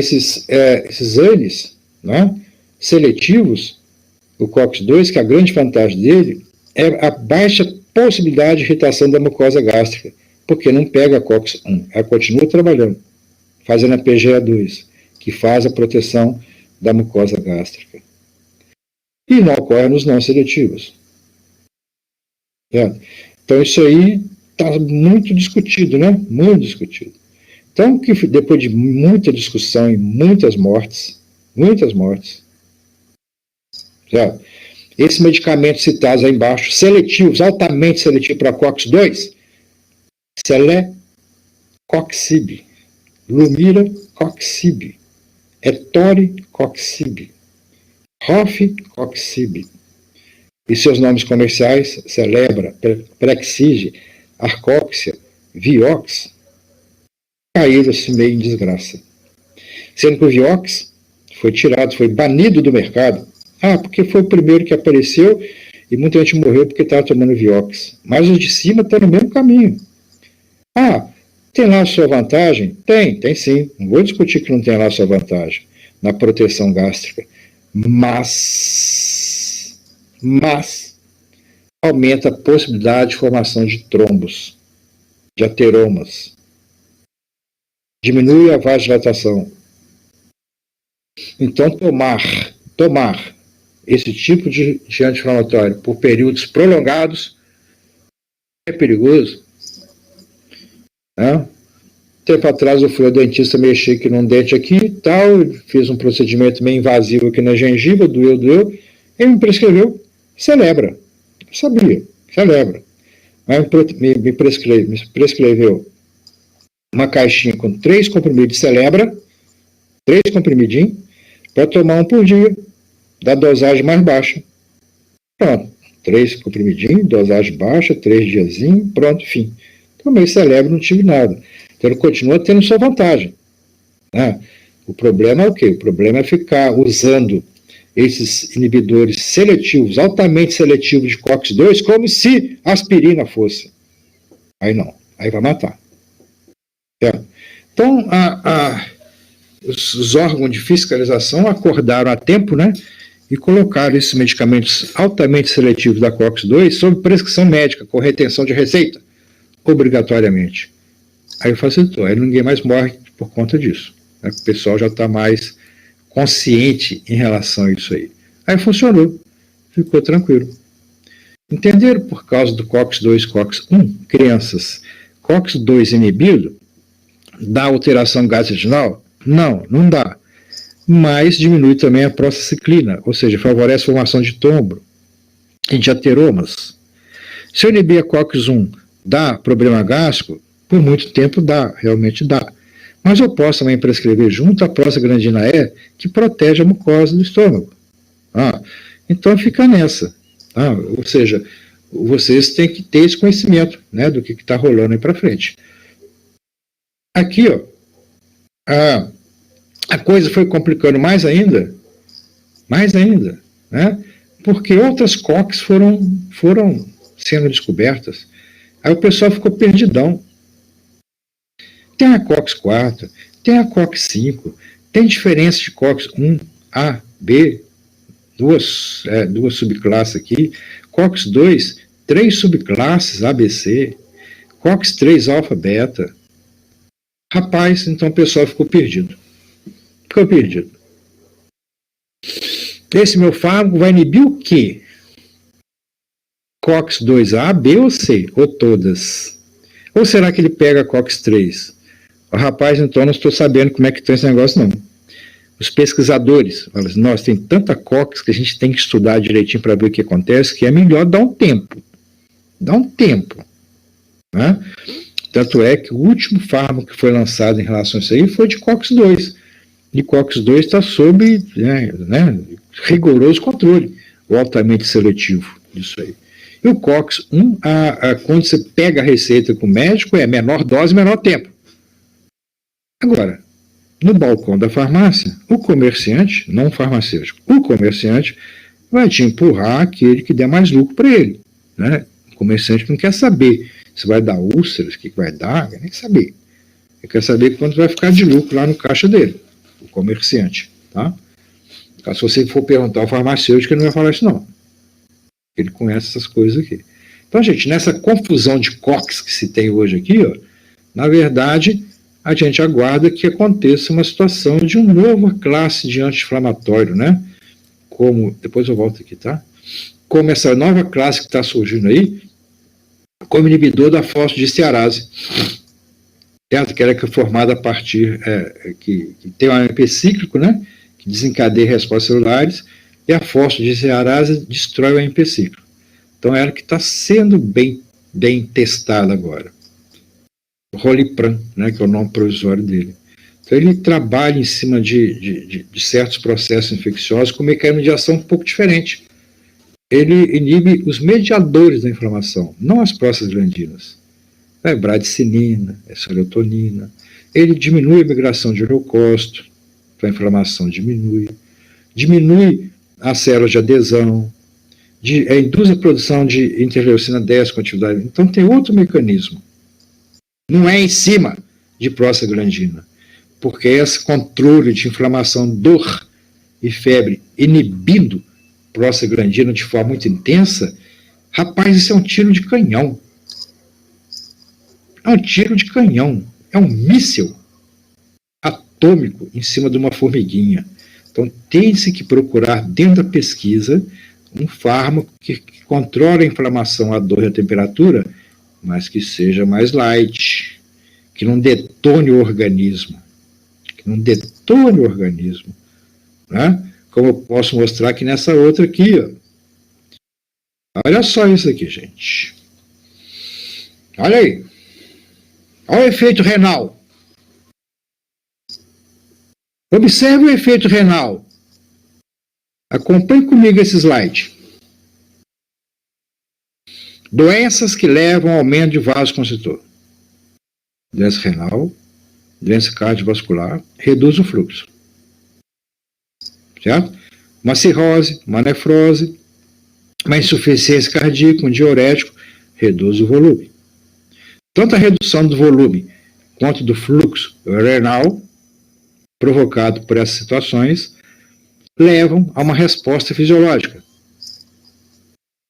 ANES, né, seletivos, o COX-2, que a grande vantagem dele é a baixa possibilidade de irritação da mucosa gástrica, porque não pega a COX-1, ela continua trabalhando, fazendo a PGA2, que faz a proteção da mucosa gástrica. E não ocorre nos não seletivos. Então isso aí está muito discutido, né? Muito discutido. Então, que depois de muita discussão e muitas mortes, certo? Esses medicamentos citados aí embaixo, seletivos, altamente seletivos para COX-2, Celecoxib, Lumira-Coxib, Ettore-Coxib, Rof-Coxib. E seus nomes comerciais, Celebra, Prexige, Arcoxia, Vioxx, caíram-se meio em desgraça. Sendo que o Vioxx foi tirado, foi banido do mercado. Porque foi o primeiro que apareceu e muita gente morreu porque estava tomando Vioxx. Mas os de cima estão no mesmo caminho. Tem lá a sua vantagem? Tem sim. Não vou discutir que não tem lá a sua vantagem na proteção gástrica. Mas aumenta a possibilidade de formação de trombos, de ateromas. Diminui a vasodilatação. Então, tomar esse tipo de anti-inflamatório por períodos prolongados é perigoso. Tempo atrás eu fui ao dentista mexer aqui num dente aqui e tal, fiz um procedimento meio invasivo aqui na gengiva, doeu, ele me prescreveu Celebra. Eu sabia, Celebra. Mas me prescreveu uma caixinha com 3 comprimidos de Celebra, 3 comprimidinhos, para tomar um por dia, da dosagem mais baixa. Pronto, 3 comprimidinhos, dosagem baixa, 3 diazinhos, pronto, fim. Tomei Celebra, não tive nada. Então ele continua tendo sua vantagem. O problema é o quê? O problema é ficar usando esses inibidores seletivos, altamente seletivos de COX-2, como se aspirina fosse. Aí não, aí vai matar. Então, os órgãos de fiscalização acordaram a tempo, né, e colocaram esses medicamentos altamente seletivos da COX-2 sob prescrição médica, com retenção de receita, obrigatoriamente. Aí facilitou, aí ninguém mais morre por conta disso. O pessoal já está mais consciente em relação a isso aí. Aí funcionou, ficou tranquilo. Entenderam por causa do COX-2 e COX-1? Crianças, COX-2 inibido dá alteração gastrointestinal? Não, não dá. Mas diminui também a prostacyclina, ou seja, favorece a formação de tombro e de ateromas. Se eu inibir a COX-1, dá problema gástrico? Por muito tempo dá, realmente dá. Mas eu posso também prescrever junto a prostaglandina E, que protege a mucosa do estômago. Então fica nessa. Ou seja, vocês têm que ter esse conhecimento, né, do que está rolando aí para frente. Aqui, ó, a coisa foi complicando mais ainda, né, porque outras COX foram sendo descobertas. Aí o pessoal ficou perdidão. Tem a COX-4, tem a COX-5, tem diferença de COX-1, A, B, duas subclasses aqui, COX-2, 3 subclasses, ABC, COX-3, alfa, beta. Rapaz, então o pessoal ficou perdido. Esse meu fármaco vai inibir o quê? COX-2A, B ou C? Ou todas? Ou será que ele pega COX-3? Rapaz, então não estou sabendo como é que está esse negócio, não. Os pesquisadores falam assim, nossa, tem tanta COX que a gente tem que estudar direitinho para ver o que acontece, que é melhor dar um tempo. Né? Tanto é que o último fármaco que foi lançado em relação a isso aí foi de COX-2. E COX-2 está sob rigoroso controle, o altamente seletivo disso aí. E o COX-1, quando você pega a receita com o médico, é menor dose, menor tempo. Agora, no balcão da farmácia, o comerciante, não o farmacêutico, o comerciante vai te empurrar aquele que der mais lucro para ele. Né? O comerciante não quer saber se vai dar úlceras, o que vai dar, quer nem saber. Ele quer saber quanto vai ficar de lucro lá no caixa dele, o comerciante. Tá? Se você for perguntar ao farmacêutico, ele não vai falar isso não. Ele conhece essas coisas aqui. Então, gente, nessa confusão de COX que se tem hoje aqui, ó, na verdade, a gente aguarda que aconteça uma situação de uma nova classe de anti-inflamatório, né? Depois eu volto aqui, tá? Como essa nova classe que está surgindo aí, como inibidor da fosfodiesterase, que era formada a partir, que tem um AMP cíclico, né? Que desencadeia respostas celulares, e a fosfodiesterase destrói o AMP cíclico. Então, é ela que está sendo bem testada agora. Rolipram, né, que é o nome provisório dele. Então, ele trabalha em cima de certos processos infecciosos com um mecanismo de ação um pouco diferente. Ele inibe os mediadores da inflamação, não as prostaglandinas. É bradicinina, é serotonina. Ele diminui a migração de leucócito, então a inflamação diminui as células de adesão, induz a produção de interleucina 10 com atividade. Então, tem outro mecanismo. Não é em cima de prostaglandina, porque esse controle de inflamação, dor e febre inibindo prostaglandina de forma muito intensa, rapaz, isso é um tiro de canhão. É um tiro de canhão, é um míssil atômico em cima de uma formiguinha. Então, tem-se que procurar dentro da pesquisa um fármaco que controle a inflamação, a dor e a temperatura, mas que seja mais light, que não detone o organismo. Né? Como eu posso mostrar aqui nessa outra aqui. Ó. Olha só isso aqui, gente. Olha aí. Olha o efeito renal. Observe o efeito renal. Acompanhe comigo esse slide. Doenças que levam ao aumento de vasoconstritor. Doença renal, doença cardiovascular, reduz o fluxo. Certo? Uma cirrose, uma nefrose, uma insuficiência cardíaca, um diurético, reduz o volume. Tanto a redução do volume quanto do fluxo renal, provocado por essas situações, levam a uma resposta fisiológica.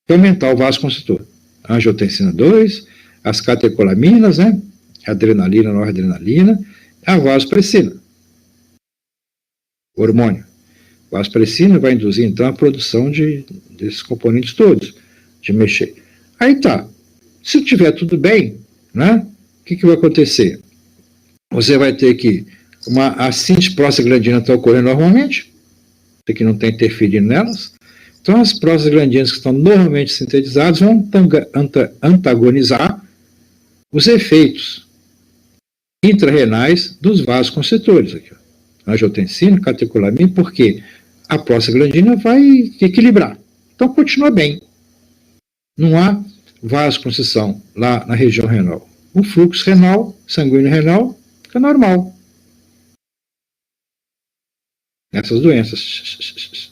Aumentar o vasoconstritor. Angiotensina 2, as catecolaminas, né? Adrenalina, noradrenalina, a vasopressina. Hormônio. Vasopressina vai induzir, então, a produção desses componentes todos, de mexer. Aí tá. Se tiver tudo bem, né, o que vai acontecer? Você vai ter que a síntese prostaglandina está ocorrendo normalmente, isso aqui não está interferindo nelas. Então, as prostaglandinas que estão normalmente sintetizadas vão antagonizar os efeitos intrarrenais dos vasoconstritores. Aqui, angiotensina, catecolamina, porque a prostaglandina vai equilibrar. Então, continua bem. Não há vasoconstrição lá na região renal. O fluxo renal, sanguíneo renal, fica normal. Essas doenças.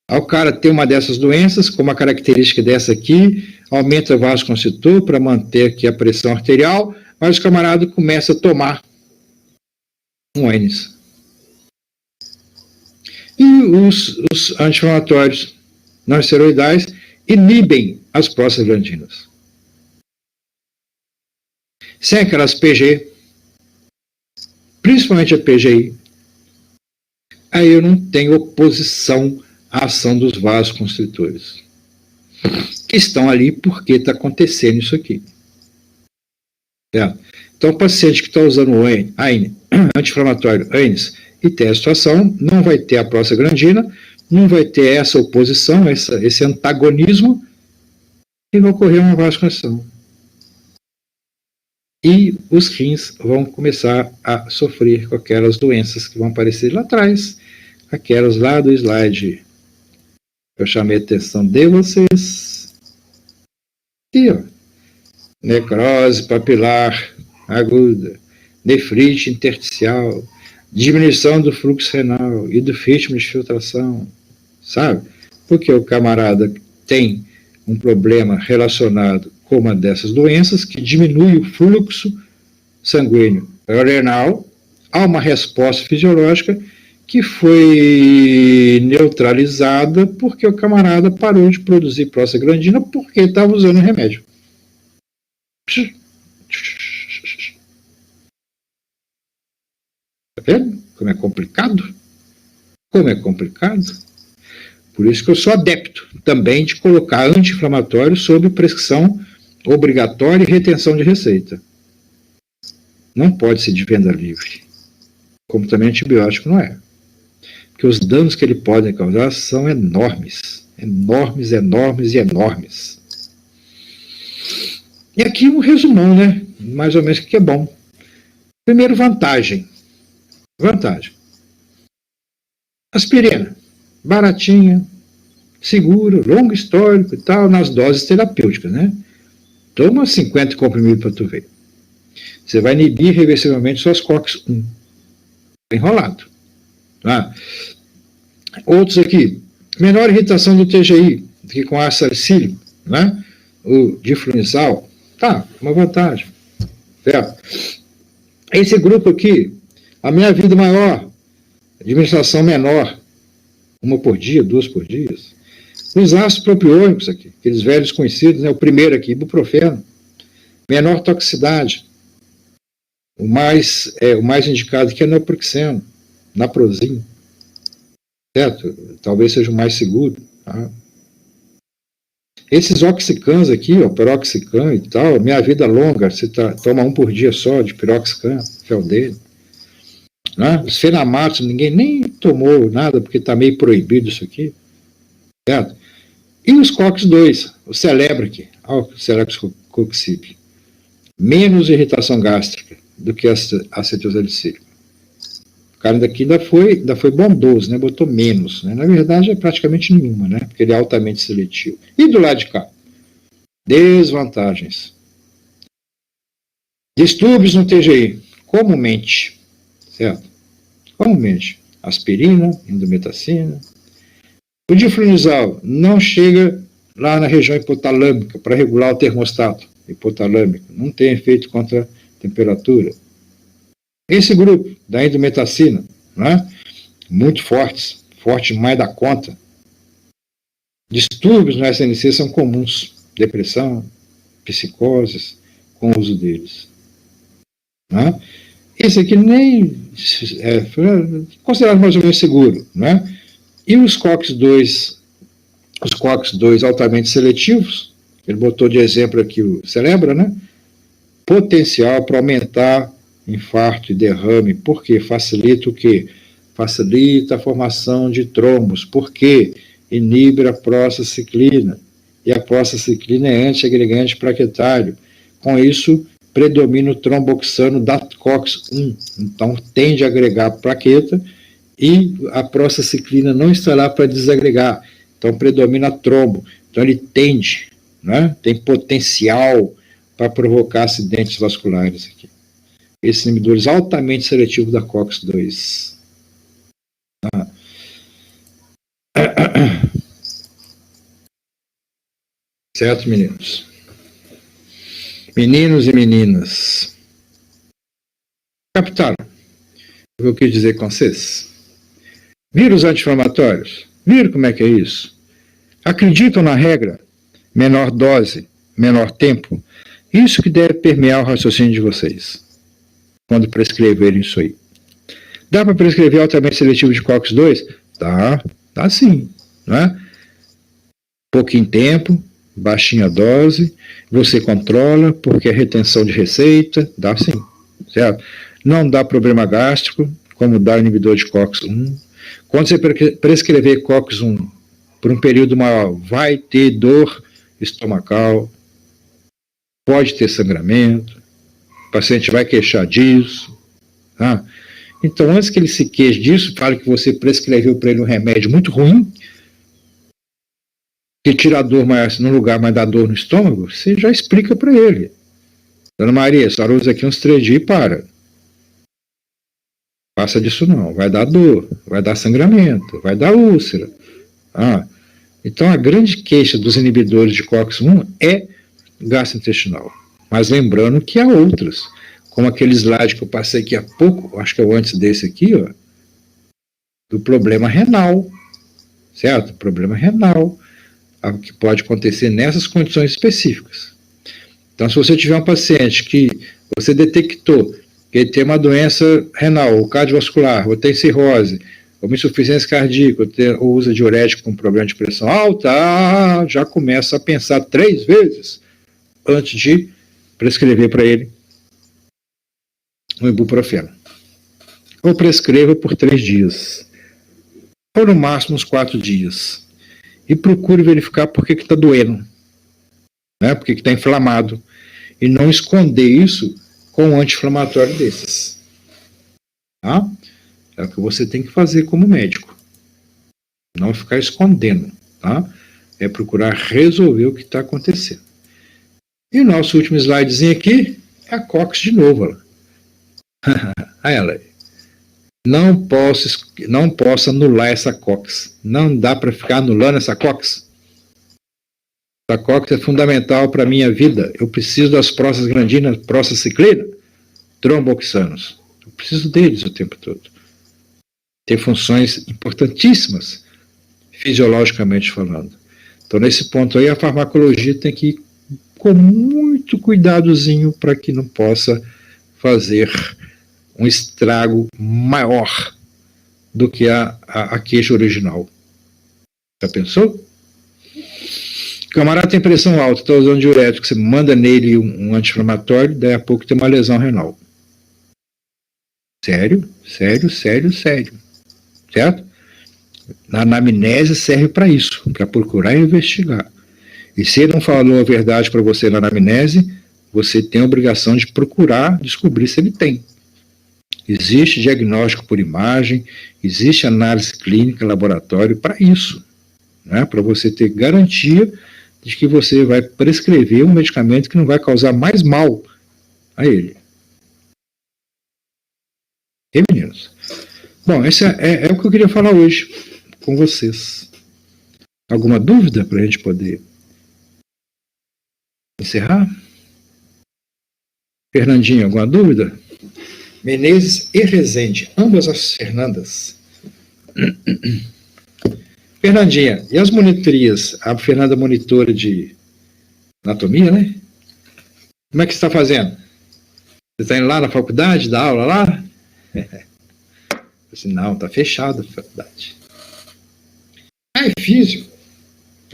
Ao cara ter uma dessas doenças, com uma característica dessa aqui, aumenta o vasoconstritor para manter aqui a pressão arterial, mas o camarada começa a tomar um ANES. E os anti-inflamatórios não esteroidais inibem as prostaglandinas. Sem aquelas PG, principalmente a PGI, aí eu não tenho oposição à ação dos vasoconstritores, que estão ali porque está acontecendo isso aqui. Certo? Então, o paciente que está usando o anti-inflamatório ANES e tem a situação, não vai ter a prostaglandina, não vai ter essa oposição, esse antagonismo, e vai ocorrer uma vasoconstrição. E os rins vão começar a sofrer com aquelas doenças que vão aparecer lá atrás, aquelas lá do slide. Eu chamei a atenção de vocês. Aqui, ó. Necrose papilar aguda, nefrite intersticial, diminuição do fluxo renal e do ritmo de filtração, sabe? Porque o camarada tem um problema relacionado com uma dessas doenças que diminui o fluxo sanguíneo renal, há uma resposta fisiológica que foi neutralizada porque o camarada parou de produzir prostaglandina porque estava usando o remédio. Tá vendo como é complicado? Como é complicado? Por isso que eu sou adepto também de colocar anti-inflamatório sob prescrição obrigatória e retenção de receita. Não pode ser de venda livre. Como também antibiótico não é. Porque os danos que ele pode causar são enormes. Enormes, enormes e enormes. E aqui um resumão, né? Mais ou menos o que é bom. Primeiro, vantagem. Vantagem. Aspirina. Baratinha, segura, longo histórico e tal, nas doses terapêuticas, né? Toma 50 comprimidos para tu ver. Você vai inibir reversivelmente suas COX-1. Enrolado. Tá? Outros aqui. Menor irritação do TGI, que com ácido salicílico, né? O diflunisal. Tá, uma vantagem. Certo? Esse grupo aqui, a minha vida maior, administração menor, 1 por dia, 2 por dia. Os ácidos propiônicos aqui, aqueles velhos conhecidos, né? O primeiro aqui, ibuprofeno. Menor toxicidade. O mais indicado aqui é naproxeno, naproxen. Certo? Talvez seja o mais seguro. Tá? Esses oxicans aqui, ó, piroxicam e tal, minha vida longa, você toma 1 por dia só de piroxicam, Feldene. Né? Os fenamatos, ninguém nem tomou nada, porque está meio proibido isso aqui. Certo? E os COX-2, o Celebric, o Celecoxib. Menos irritação gástrica do que a acetosalicílico. O cara daqui ainda foi bondoso, né? Botou menos. Né? Na verdade, é praticamente nenhuma, né? Porque ele é altamente seletivo. E do lado de cá? Desvantagens. Distúrbios no TGI. Comumente. Certo? Comumente. Aspirina, indometacina. O diflunisal não chega lá na região hipotalâmica para regular o termostato hipotalâmico. Não tem efeito contra a temperatura. Esse grupo da indometacina, né? Muito fortes, forte demais da conta. Distúrbios no SNC são comuns. Depressão, psicoses, com o uso deles. Né? Esse aqui nem é considerado mais ou menos seguro, né? E os COX-2 altamente seletivos, ele botou de exemplo aqui o Celebra, né? Potencial para aumentar infarto e derrame, porque facilita o quê? Facilita a formação de trombos, porque inibe a prostacyclina, e a prostacyclina é antiagregante plaquetário. Com isso, predomina o tromboxano da COX-1, então tende a agregar plaqueta, e a prostacyclina não está lá para desagregar, então predomina trombo, então ele tende, né? Tem potencial para provocar acidentes vasculares aqui. Esses inibidores altamente seletivos da COX-2. Certo, meninos? Meninos e meninas. Captaram o que eu quis dizer com vocês? Viram os anti-inflamatórios? Viram como é que é isso? Acreditam na regra? Menor dose, menor tempo? Isso que deve permear o raciocínio de vocês quando prescreverem isso aí. Dá para prescrever altamente seletivo de COX-2? Dá sim, né? Pouquinho tempo, baixinha dose, você controla, porque é retenção de receita, dá sim, certo? Não dá problema gástrico, como dá o inibidor de COX-1. Quando você prescrever COX-1 por um período maior, vai ter dor estomacal, pode ter sangramento, o paciente vai queixar disso, tá? Então, antes que ele se queixe disso, fale que você prescreveu para ele um remédio muito ruim, que tira a dor no lugar, mas dá dor no estômago, você já explica para ele. Dona Maria, a senhora usa aqui uns 3 dias e para. Passa disso não, vai dar dor, vai dar sangramento, vai dar úlcera. Então, a grande queixa dos inibidores de COX-1 é gastrointestinal. Mas lembrando que há outras, como aquele slide que eu passei aqui há pouco, acho que é o antes desse aqui, ó, do problema renal, certo? Problema renal, que pode acontecer nessas condições específicas. Então, se você tiver um paciente que você detectou que ele tem uma doença renal, ou cardiovascular, ou tem cirrose, ou insuficiência cardíaca, ou usa diurético com problema de pressão alta, já começa a pensar 3 vezes antes de prescrever para ele um ibuprofeno. Ou prescreva por 3 dias, ou no máximo uns 4 dias. E procure verificar por que está doendo, né? Por que está inflamado. E não esconder isso com um anti-inflamatório desses. Tá? É o que você tem que fazer como médico. Não ficar escondendo. Tá? É procurar resolver o que está acontecendo. E o nosso último slidezinho aqui é a COX de novo. Aí ela aí. Não posso anular essa COX. Não dá para ficar anulando essa COX. Essa COX é fundamental para a minha vida. Eu preciso das prostaglandinas, prostacyclina, tromboxanos. Eu preciso deles o tempo todo. Tem funções importantíssimas, fisiologicamente falando. Então, nesse ponto aí, a farmacologia tem que ir com muito cuidadozinho para que não possa fazer um estrago maior do que a queixa original. Já pensou? O camarada tem pressão alta, está usando diurético, você manda nele um anti-inflamatório, daí a pouco tem uma lesão renal. Sério? Certo? A anamnese serve para isso, para procurar e investigar. E se ele não falou a verdade para você na anamnese, você tem a obrigação de procurar descobrir se ele tem. Existe diagnóstico por imagem, existe análise clínica, laboratório para isso, né? Para você ter garantia de que você vai prescrever um medicamento que não vai causar mais mal a ele. E meninos? Bom, esse é o que eu queria falar hoje com vocês. Alguma dúvida para a gente poder encerrar? Fernandinho, alguma dúvida? Menezes e Rezende, ambas as Fernandas. Fernandinha, e as monitorias? A Fernanda monitora de anatomia, né? Como é que você está fazendo? Você está indo lá na faculdade, dar aula lá? Não, está fechado a faculdade. Ah, é físico?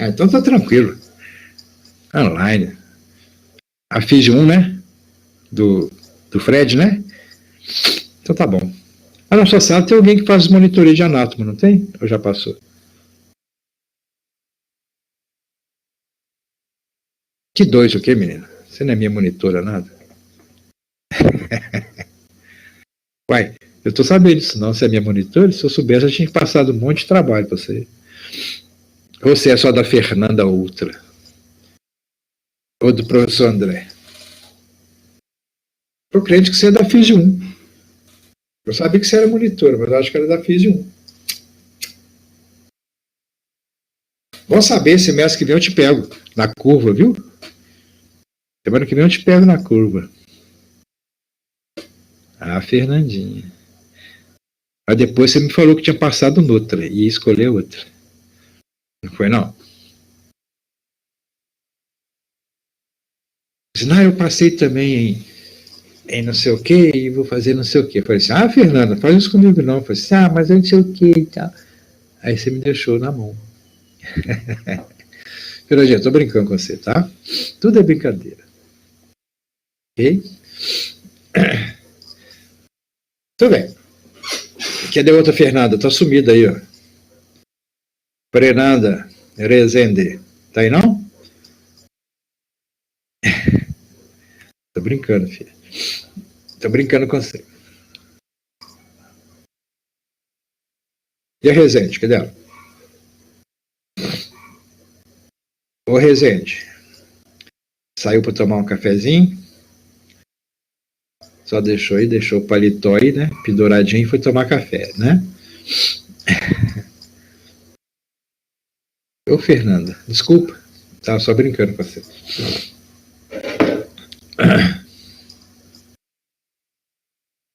Ah, então tá tranquilo. Online. A Físio 1, né? Do Fred, né? Então tá bom. Ah, na sua sala tem alguém que faz monitoria de anátomo, não tem? Ou já passou? Que dois o quê, menina? Você não é minha monitora, nada? Uai, eu tô sabendo disso não, você é minha monitora? Se eu soubesse, eu tinha passado um monte de trabalho pra você. Ou você é só da Fernanda Ultra? Ou do professor André? Eu creio que você é da Físio 1. Eu sabia que você era monitora, mas eu acho que era da Físio 1. Vamos saber, se mês que vem eu te pego na curva, viu? Semana que vem eu te pego na curva. Ah, Fernandinha. Aí depois você me falou que tinha passado noutra e ia escolher outra. Não foi, não? Disse, não, eu passei também em não sei o que e vou fazer não sei o que. Eu falei assim, ah, Fernanda, faz isso comigo não. Eu falei assim, ah, mas eu não sei o que e tal. Aí você me deixou na mão. Fernandinha, tô brincando com você, tá? Tudo é brincadeira. Ok? Tudo bem. Cadê a outra Fernanda? Tá sumida aí, ó. Fernanda Rezende. Tá aí não? Tô brincando, filha. Tô brincando com você. E a Rezende, cadê ela? Ô Rezende, saiu para tomar um cafezinho, só deixou o paletó aí, né? Penduradinho e foi tomar café, né? Ô Fernanda, desculpa, tava só brincando com você.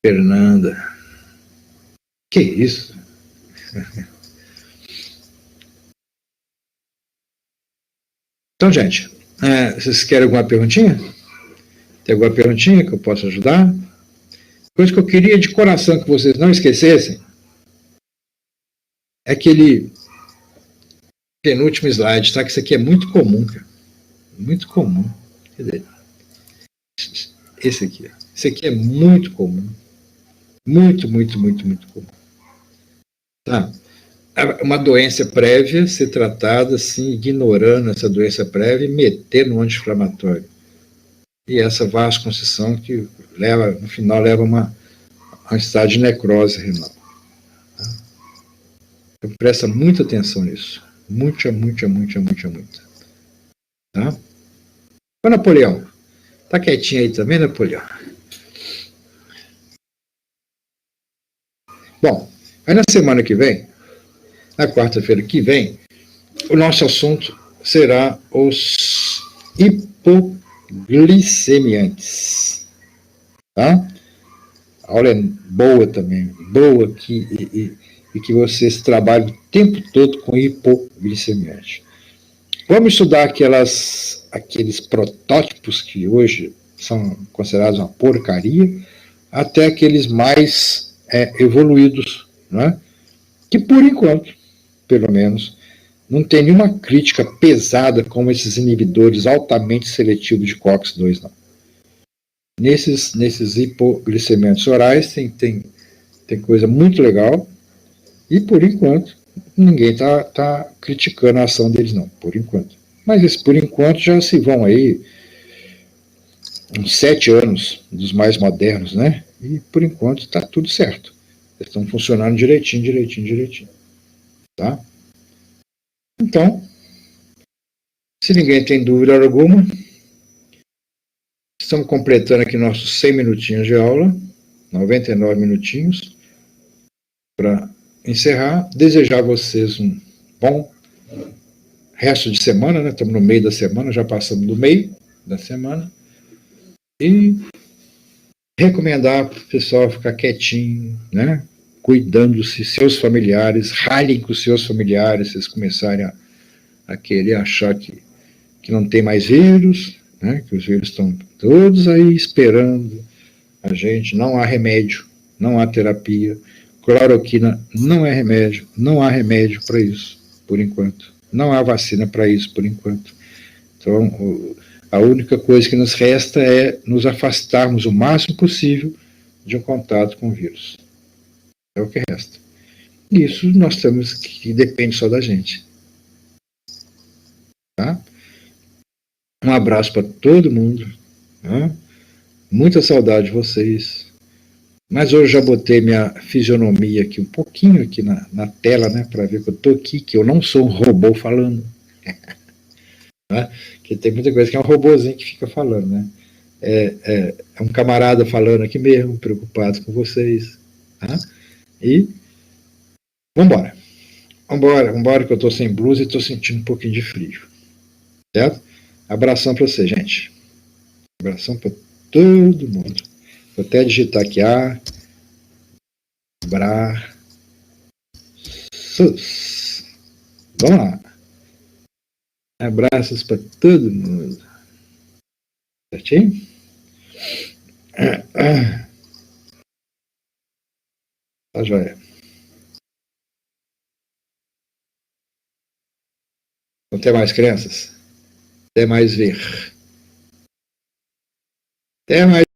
Fernanda, que isso? Então, gente, vocês querem alguma perguntinha? Tem alguma perguntinha que eu possa ajudar? Coisa que eu queria de coração que vocês não esquecessem é aquele penúltimo slide, tá? Que isso aqui é muito comum, cara. Muito comum. Quer dizer, esse aqui, ó. Esse aqui é muito comum. Muito, muito, muito, muito comum. Tá? Uma doença prévia ser tratada assim, ignorando essa doença prévia e meter no anti-inflamatório. E essa vasconstrição que leva, no final, leva a um estado de necrose renal. Tá? Então, presta muita atenção nisso. Muita, muita, muita, muita, muita. Tá? Ô, Napoleão, tá quietinho aí também, Napoleão? Bom, aí na semana que vem, na quarta-feira que vem, o nosso assunto será os hipoglicemiantes. Tá? A aula é boa também, boa e que vocês trabalhem o tempo todo com hipoglicemiante. Vamos estudar aqueles protótipos que hoje são considerados uma porcaria, até aqueles mais evoluídos, né? Que por enquanto, pelo menos, não tem nenhuma crítica pesada como esses inibidores altamente seletivos de COX-2, não. Nesses hipoglicemiantes orais tem coisa muito legal e, por enquanto, ninguém está criticando a ação deles, não, por enquanto. Mas esse por enquanto já se vão aí uns 7 anos dos mais modernos, né? E por enquanto está tudo certo. Eles estão funcionando direitinho. Tá? Então, se ninguém tem dúvida alguma, estamos completando aqui nossos 100 minutinhos de aula, 99 minutinhos, para encerrar. Desejar a vocês um bom resto de semana, né? Estamos no meio da semana, já passamos do meio da semana. E recomendar para o pessoal ficar quietinho, né? Cuidando-se, seus familiares, ralhem com seus familiares, vocês começarem a querer achar que não tem mais vírus, né? Que os vírus estão todos aí esperando a gente, não há remédio, não há terapia, cloroquina não é remédio, não há remédio para isso. por enquanto. Não há vacina para isso, por enquanto. Então, a única coisa que nos resta é nos afastarmos o máximo possível de um contato com o vírus. É o que resta. E isso nós temos que depende só da gente. Tá? Um abraço para todo mundo. Tá? Muita saudade de vocês. Mas hoje já botei minha fisionomia aqui um pouquinho aqui na tela, né, para ver que eu estou aqui, que eu não sou um robô falando. Né? Que tem muita coisa que é um robôzinho que fica falando, né? É um camarada falando aqui mesmo, preocupado com vocês. Tá? E vambora. Vambora, que eu estou sem blusa e estou sentindo um pouquinho de frio. Certo? Abração para você, gente. Abração para todo mundo. Vou até digitar aqui abraços. Vamos lá. Abraços para todo mundo. Certinho? Tá joia. Até mais, crianças. Até mais ver. Até mais.